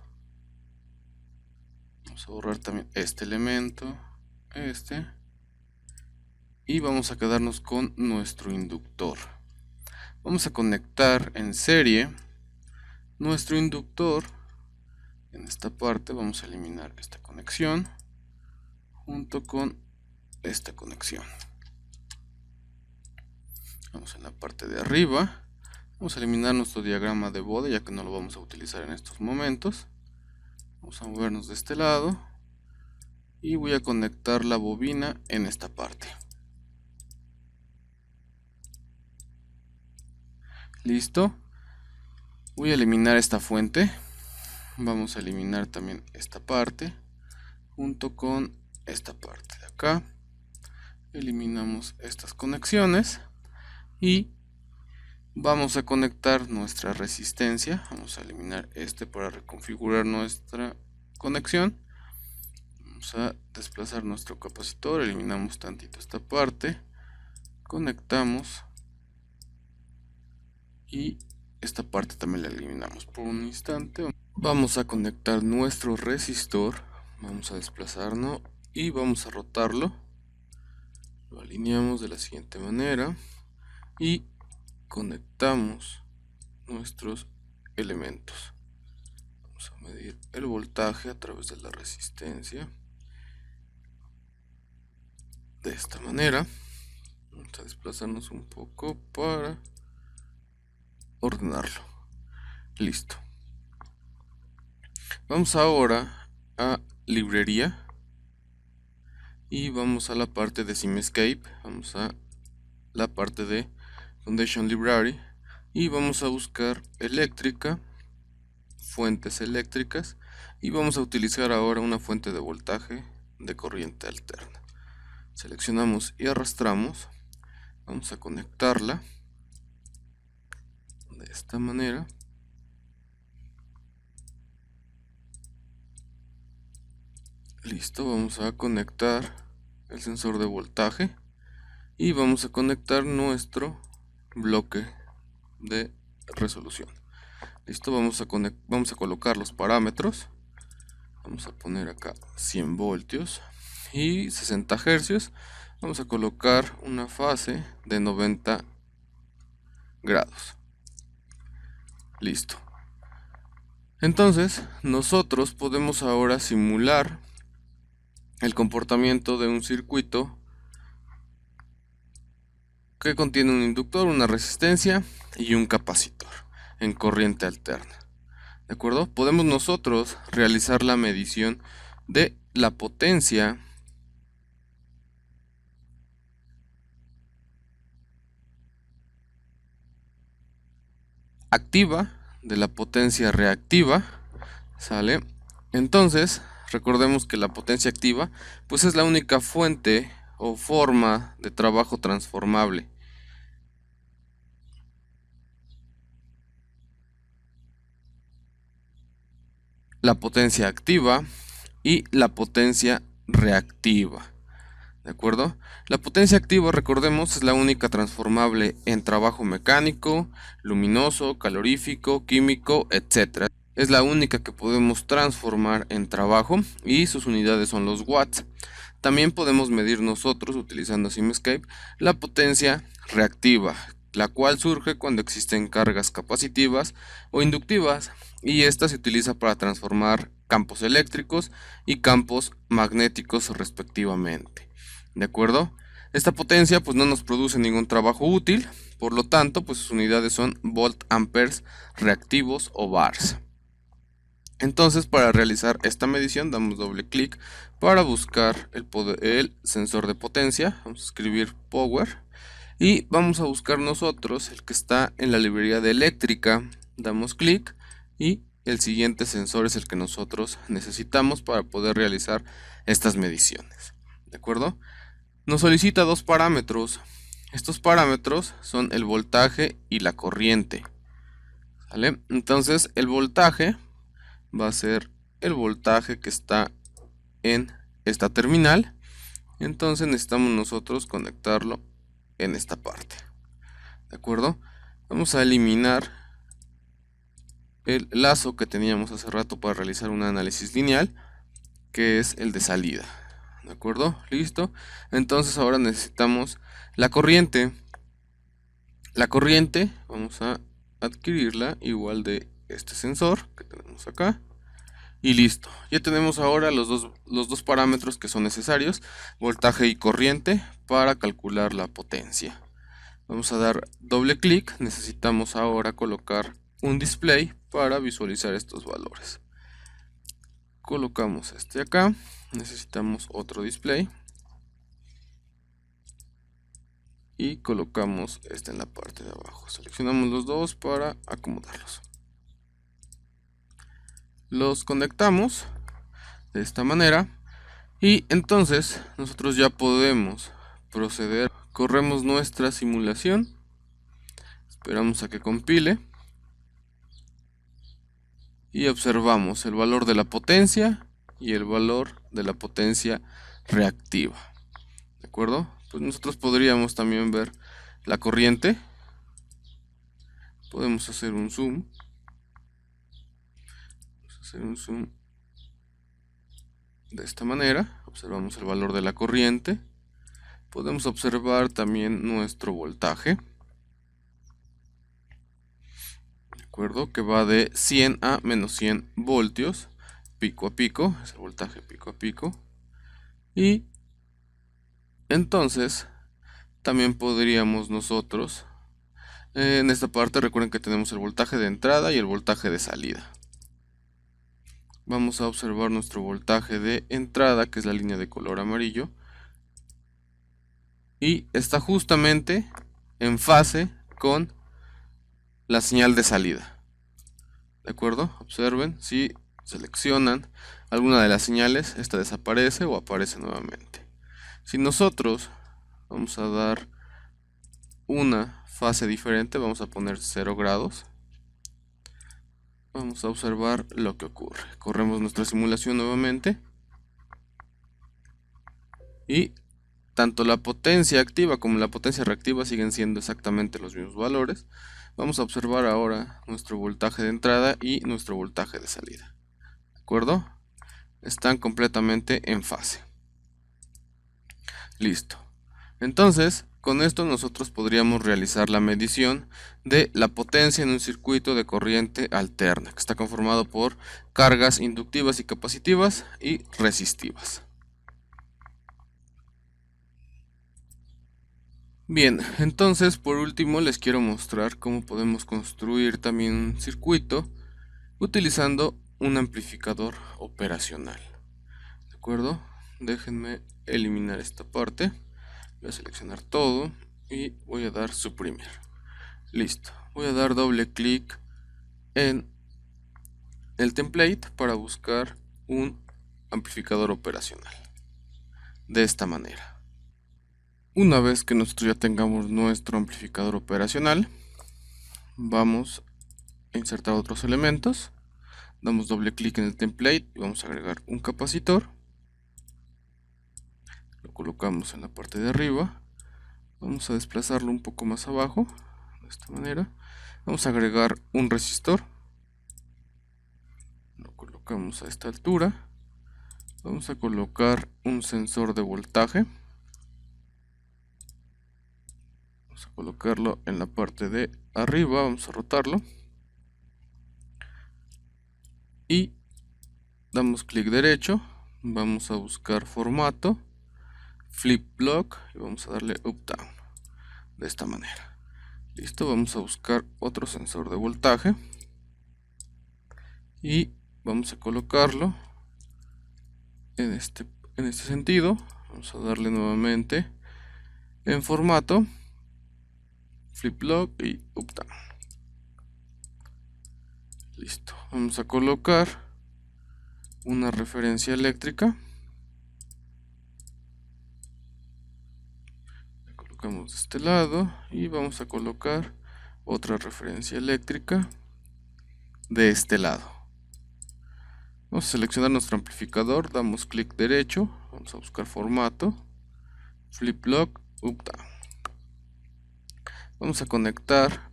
Vamos a borrar también este elemento, y vamos a quedarnos con nuestro inductor. Vamos a conectar en serie nuestro inductor. En esta parte vamos a eliminar esta conexión junto con esta conexión. Vamos en la parte de arriba. Vamos a eliminar nuestro diagrama de Bode ya que no lo vamos a utilizar en estos momentos. Vamos a movernos de este lado y voy a conectar la bobina en esta parte. Listo. Voy a eliminar esta fuente. Vamos a eliminar también esta parte junto con esta parte de acá. Eliminamos estas conexiones y vamos a conectar nuestra resistencia. Vamos a eliminar este para reconfigurar nuestra conexión. Vamos a desplazar nuestro capacitor, eliminamos tantito esta parte, conectamos y esta parte también la eliminamos por un instante. Vamos a conectar nuestro resistor, vamos a desplazarnos y vamos a rotarlo. Lo alineamos de la siguiente manera y conectamos nuestros elementos. Vamos a medir el voltaje a través de la resistencia. De esta manera. Vamos a desplazarnos un poco para ordenarlo. Listo. Vamos ahora a librería y vamos a la parte de Simscape. Vamos a la parte de Foundation Library y vamos a buscar eléctrica, fuentes eléctricas, y vamos a utilizar ahora una fuente de voltaje de corriente alterna. Seleccionamos y arrastramos. Vamos a conectarla de esta manera. Listo, vamos a conectar el sensor de voltaje y vamos a conectar nuestro bloque de resolución. Listo, vamos a colocar los parámetros. Vamos a poner acá 100 voltios y 60 Hz. Vamos a colocar una fase de 90 grados. Listo. Entonces nosotros podemos ahora simular el comportamiento de un circuito que contiene un inductor, una resistencia y un capacitor en corriente alterna. ¿De acuerdo? Podemos nosotros realizar la medición de la potencia activa, de la potencia reactiva, ¿sale? Entonces, recordemos que la potencia activa pues es la única fuente o forma de trabajo transformable. La potencia activa y la potencia reactiva. ¿De acuerdo? La potencia activa, recordemos, es la única transformable en trabajo mecánico, luminoso, calorífico, químico, etc. Es la única que podemos transformar en trabajo y sus unidades son los watts. También podemos medir nosotros, utilizando Simscape, la potencia reactiva, la cual surge cuando existen cargas capacitivas o inductivas, y esta se utiliza para transformar campos eléctricos y campos magnéticos respectivamente. ¿De acuerdo? Esta potencia pues no nos produce ningún trabajo útil, por lo tanto pues sus unidades son volt amperes reactivos o bars. Entonces, para realizar esta medición damos doble clic para buscar el sensor de potencia. Vamos a escribir power y vamos a buscar nosotros el que está en la librería de eléctrica. Damos clic y el siguiente sensor es el que nosotros necesitamos para poder realizar estas mediciones. ¿De acuerdo? Nos solicita dos parámetros. Estos parámetros son el voltaje y la corriente. ¿Vale? Entonces el voltaje va a ser el voltaje que está en esta terminal. Entonces necesitamos nosotros conectarlo en esta parte. ¿De acuerdo? Vamos a eliminar el lazo que teníamos hace rato para realizar un análisis lineal, que es el de salida. ¿De acuerdo? Listo. Entonces ahora necesitamos la corriente. La corriente vamos a adquirirla igual de este sensor que tenemos acá. Y listo. Ya tenemos ahora los dos parámetros que son necesarios, voltaje y corriente, para calcular la potencia. Vamos a dar doble clic. Necesitamos ahora colocar un display para visualizar estos valores. Colocamos este acá. Necesitamos otro display y colocamos este en la parte de abajo. Seleccionamos los dos para acomodarlos. Los conectamos de esta manera y entonces nosotros ya podemos proceder. Corremos nuestra simulación, esperamos a que compile y observamos el valor de la potencia y el valor de la potencia reactiva. ¿De acuerdo? Pues nosotros podríamos también ver la corriente. Podemos hacer un zoom. De esta manera. Observamos el valor de la corriente. Podemos observar también nuestro voltaje. ¿De acuerdo? Que va de 100 a menos 100 voltios. Pico a pico. Es el voltaje pico a pico. Y entonces también podríamos nosotros, en esta parte recuerden que tenemos el voltaje de entrada y el voltaje de salida. Vamos a observar nuestro voltaje de entrada, que es la línea de color amarillo, y está justamente en fase con la señal de salida. ¿De acuerdo? Observen, si seleccionan alguna de las señales, esta desaparece o aparece nuevamente. Si nosotros vamos a dar una fase diferente, vamos a poner 0 grados. Vamos a observar lo que ocurre. Corremos nuestra simulación nuevamente. Y tanto la potencia activa como la potencia reactiva siguen siendo exactamente los mismos valores. Vamos a observar ahora nuestro voltaje de entrada y nuestro voltaje de salida. ¿De acuerdo? Están completamente en fase. Listo. Entonces, con esto nosotros podríamos realizar la medición de la potencia en un circuito de corriente alterna, que está conformado por cargas inductivas y capacitivas y resistivas. Bien, entonces por último les quiero mostrar cómo podemos construir también un circuito utilizando un amplificador operacional. ¿De acuerdo? Déjenme eliminar esta parte. Voy a seleccionar todo y voy a dar suprimir. Listo. Voy a dar doble clic en el template para buscar un amplificador operacional. De esta manera. Una vez que nosotros ya tengamos nuestro amplificador operacional, vamos a insertar otros elementos. Damos doble clic en el template y vamos a agregar un capacitor. Lo colocamos en la parte de arriba. Vamos a desplazarlo un poco más abajo, de esta manera. Vamos a agregar un resistor. Lo colocamos a esta altura. Vamos a colocar un sensor de voltaje. Vamos a colocarlo en la parte de arriba. Vamos a rotarlo. Y damos clic derecho. Vamos a buscar formato. Flip block. Y vamos a darle up down. De esta manera. Listo, vamos a buscar otro sensor de voltaje y vamos a colocarlo en este sentido. Vamos a darle nuevamente en formato, flip block y up down. Listo, vamos a colocar una referencia eléctrica. La colocamos de este lado y vamos a colocar otra referencia eléctrica de este lado. Vamos a seleccionar nuestro amplificador, damos clic derecho, vamos a buscar formato, flip block, up down. Vamos a conectar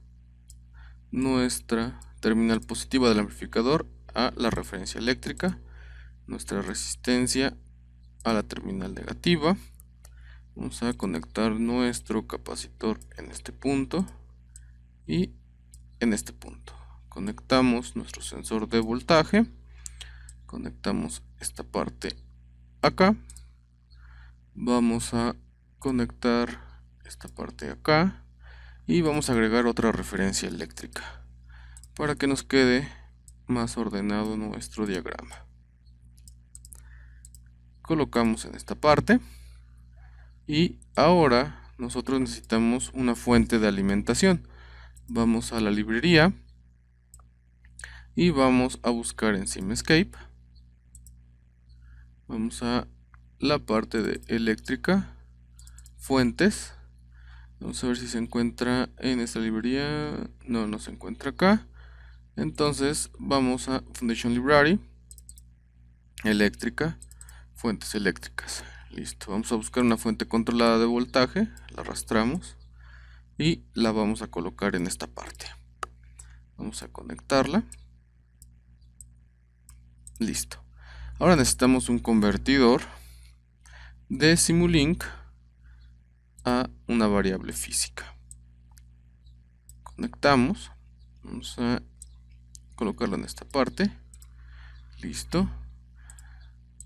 nuestra terminal positiva del amplificador a la referencia eléctrica, nuestra resistencia a la terminal negativa. Vamos a conectar nuestro capacitor en este punto y en este punto. Conectamos nuestro sensor de voltaje. Conectamos esta parte acá. Vamos a conectar esta parte acá y vamos a agregar otra referencia eléctrica para que nos quede más ordenado nuestro diagrama. Colocamos en esta parte y ahora nosotros necesitamos una fuente de alimentación. Vamos a la librería y vamos a buscar en Simscape. Vamos a la parte de eléctrica, fuentes. Vamos a ver si se encuentra en esta librería. No, no se encuentra acá. Entonces vamos a Foundation Library. eléctrica, fuentes eléctricas. Listo, vamos a buscar una fuente controlada de voltaje, la arrastramos y la vamos a colocar en esta parte. Vamos a conectarla. Listo. Ahora necesitamos un convertidor de Simulink a una variable física. Conectamos. Vamos a colocarlo en esta parte. Listo.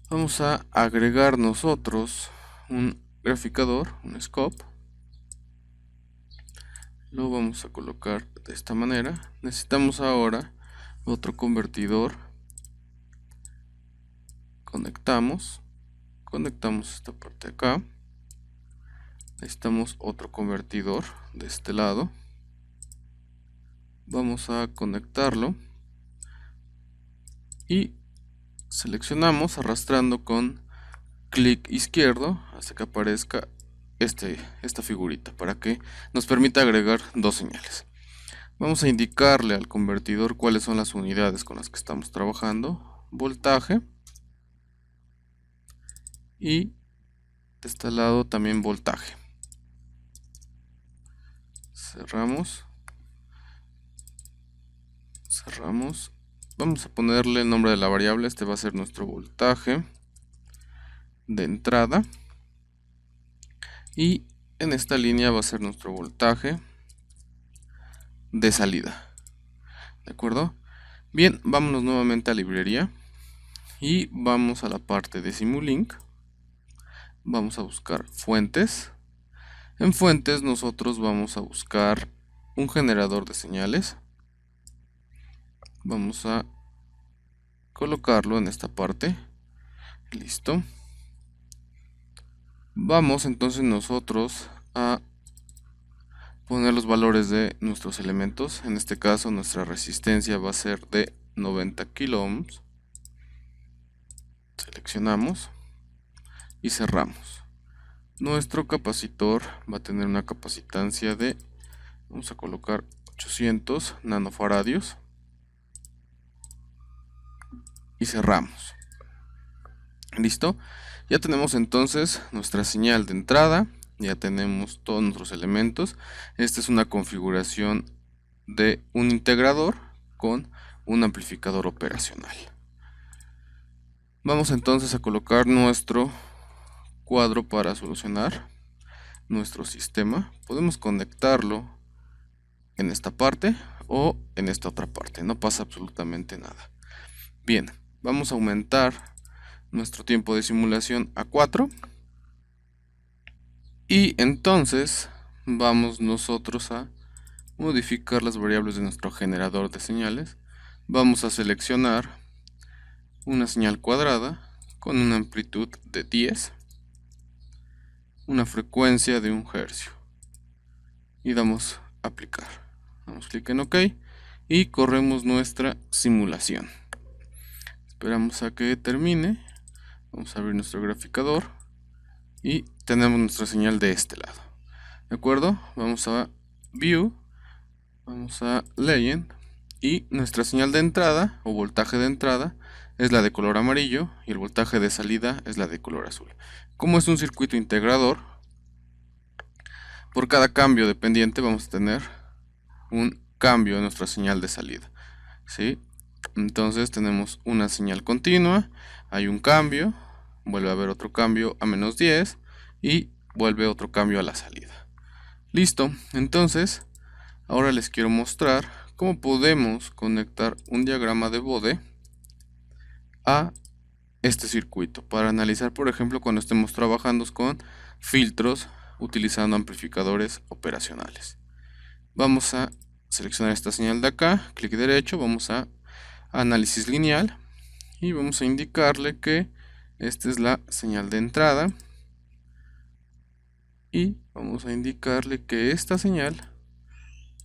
Vamos a agregar nosotros un graficador, un scope. Lo vamos a colocar de esta manera. Necesitamos ahora otro convertidor. Conectamos esta parte de acá. Necesitamos otro convertidor de este lado. Vamos a conectarlo y seleccionamos arrastrando con clic izquierdo hasta que aparezca esta figurita para que nos permita agregar dos señales. Vamos a indicarle al convertidor cuáles son las unidades con las que estamos trabajando, voltaje, y de este lado también voltaje. Cerramos. Vamos a ponerle el nombre de la variable. Este va a ser nuestro voltaje de entrada y en esta línea va a ser nuestro voltaje de salida. ¿De acuerdo? Bien, vámonos nuevamente a librería y vamos a la parte de Simulink. Vamos a buscar fuentes. En fuentes nosotros vamos a buscar un generador de señales. Vamos a colocarlo en esta parte. Listo. Vamos entonces nosotros a poner los valores de nuestros elementos. En este caso nuestra resistencia va a ser de 90 kilo ohms. Seleccionamos y cerramos. Nuestro capacitor va a tener una capacitancia de, vamos a colocar 800 nanofaradios y cerramos. Listo, ya tenemos entonces nuestra señal de entrada, ya tenemos todos nuestros elementos. Esta es una configuración de un integrador con un amplificador operacional. Vamos entonces a colocar nuestro cuadro para solucionar nuestro sistema. Podemos conectarlo en esta parte o en esta otra parte, no pasa absolutamente nada. Bien, vamos a aumentar nuestro tiempo de simulación a 4 y entonces vamos nosotros a modificar las variables de nuestro generador de señales. Vamos a seleccionar una señal cuadrada con una amplitud de 10, una frecuencia de 1 Hz y damos a aplicar. Damos clic en OK y corremos nuestra simulación. Esperamos a que termine. Vamos a abrir nuestro graficador y tenemos nuestra señal de este lado. ¿De acuerdo? Vamos a View, vamos a Legend y nuestra señal de entrada o voltaje de entrada es la de color amarillo y el voltaje de salida es la de color azul. Como es un circuito integrador, por cada cambio dependiente vamos a tener un cambio en nuestra señal de salida, ¿sí? Entonces tenemos una señal continua, hay un cambio, vuelve a haber otro cambio a menos 10 y vuelve otro cambio a la salida. Listo, entonces ahora les quiero mostrar cómo podemos conectar un diagrama de Bode a este circuito para analizar, por ejemplo, cuando estemos trabajando con filtros utilizando amplificadores operacionales. Vamos a seleccionar esta señal de acá, clic derecho, vamos a análisis lineal y vamos a indicarle que esta es la señal de entrada y vamos a indicarle que esta señal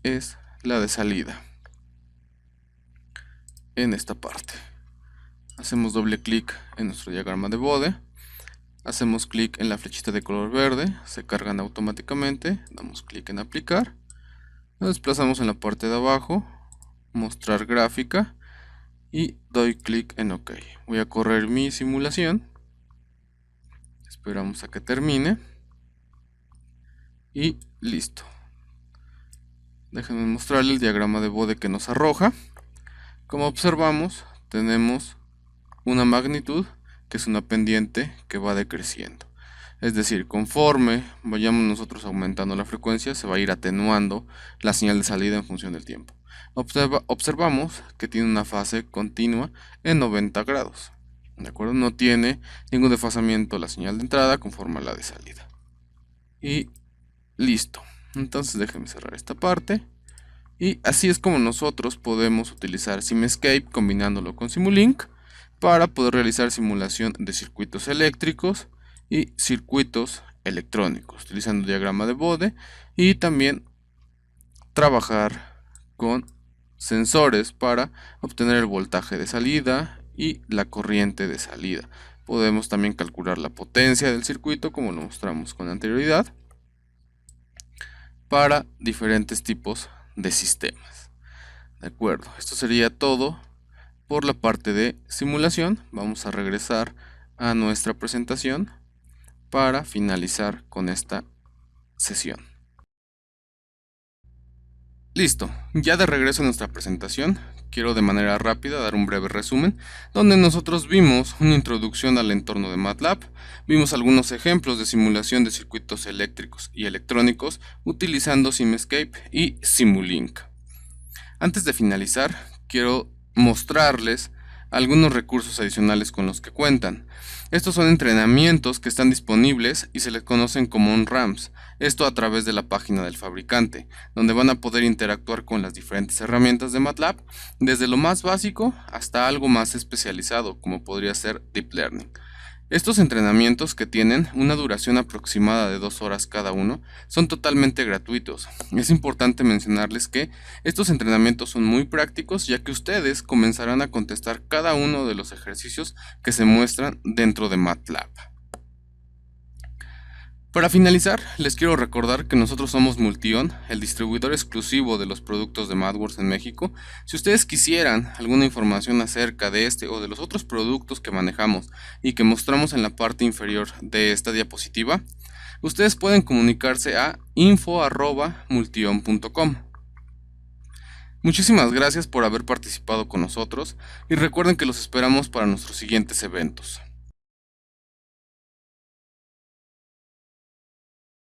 es la de salida en esta parte. Hacemos doble clic en nuestro diagrama de Bode, hacemos clic en la flechita de color verde, se cargan automáticamente, damos clic en aplicar, nos desplazamos en la parte de abajo, mostrar gráfica y doy clic en OK. Voy a correr mi simulación. Esperamos a que termine. Y listo. Déjenme mostrarle el diagrama de Bode que nos arroja. Como observamos, tenemos una magnitud que es una pendiente que va decreciendo. Es decir, conforme vayamos nosotros aumentando la frecuencia, se va a ir atenuando la señal de salida en función del tiempo. Observamos que tiene una fase continua en 90 grados. ¿De acuerdo? No tiene ningún desfasamiento la señal de entrada conforme a la de salida. Y listo. Entonces déjenme cerrar esta parte. Y así es como nosotros podemos utilizar Simescape combinándolo con Simulink para poder realizar simulación de circuitos eléctricos y circuitos electrónicos, utilizando el diagrama de Bode, y también trabajar con sensores para obtener el voltaje de salida y la corriente de salida. Podemos también calcular la potencia del circuito, como lo mostramos con anterioridad, para diferentes tipos de sistemas. De acuerdo, esto sería todo por la parte de simulación. Vamos a regresar a nuestra presentación para finalizar con esta sesión. Listo, ya de regreso a nuestra presentación, quiero de manera rápida dar un breve resumen, donde nosotros vimos una introducción al entorno de MATLAB, vimos algunos ejemplos de simulación de circuitos eléctricos y electrónicos utilizando Simescape y Simulink. Antes de finalizar, quiero mostrarles algunos recursos adicionales con los que cuentan. Estos son entrenamientos que están disponibles y se les conocen como on-ramps, esto a través de la página del fabricante, donde van a poder interactuar con las diferentes herramientas de MATLAB, desde lo más básico hasta algo más especializado, como podría ser Deep Learning. Estos entrenamientos, que tienen una duración aproximada de 2 horas cada uno, son totalmente gratuitos. Es importante mencionarles que estos entrenamientos son muy prácticos, ya que ustedes comenzarán a contestar cada uno de los ejercicios que se muestran dentro de MATLAB. Para finalizar, les quiero recordar que nosotros somos Multion, el distribuidor exclusivo de los productos de MathWorks en México. Si ustedes quisieran alguna información acerca de este o de los otros productos que manejamos y que mostramos en la parte inferior de esta diapositiva, ustedes pueden comunicarse a info@multion.com. Muchísimas gracias por haber participado con nosotros y recuerden que los esperamos para nuestros siguientes eventos.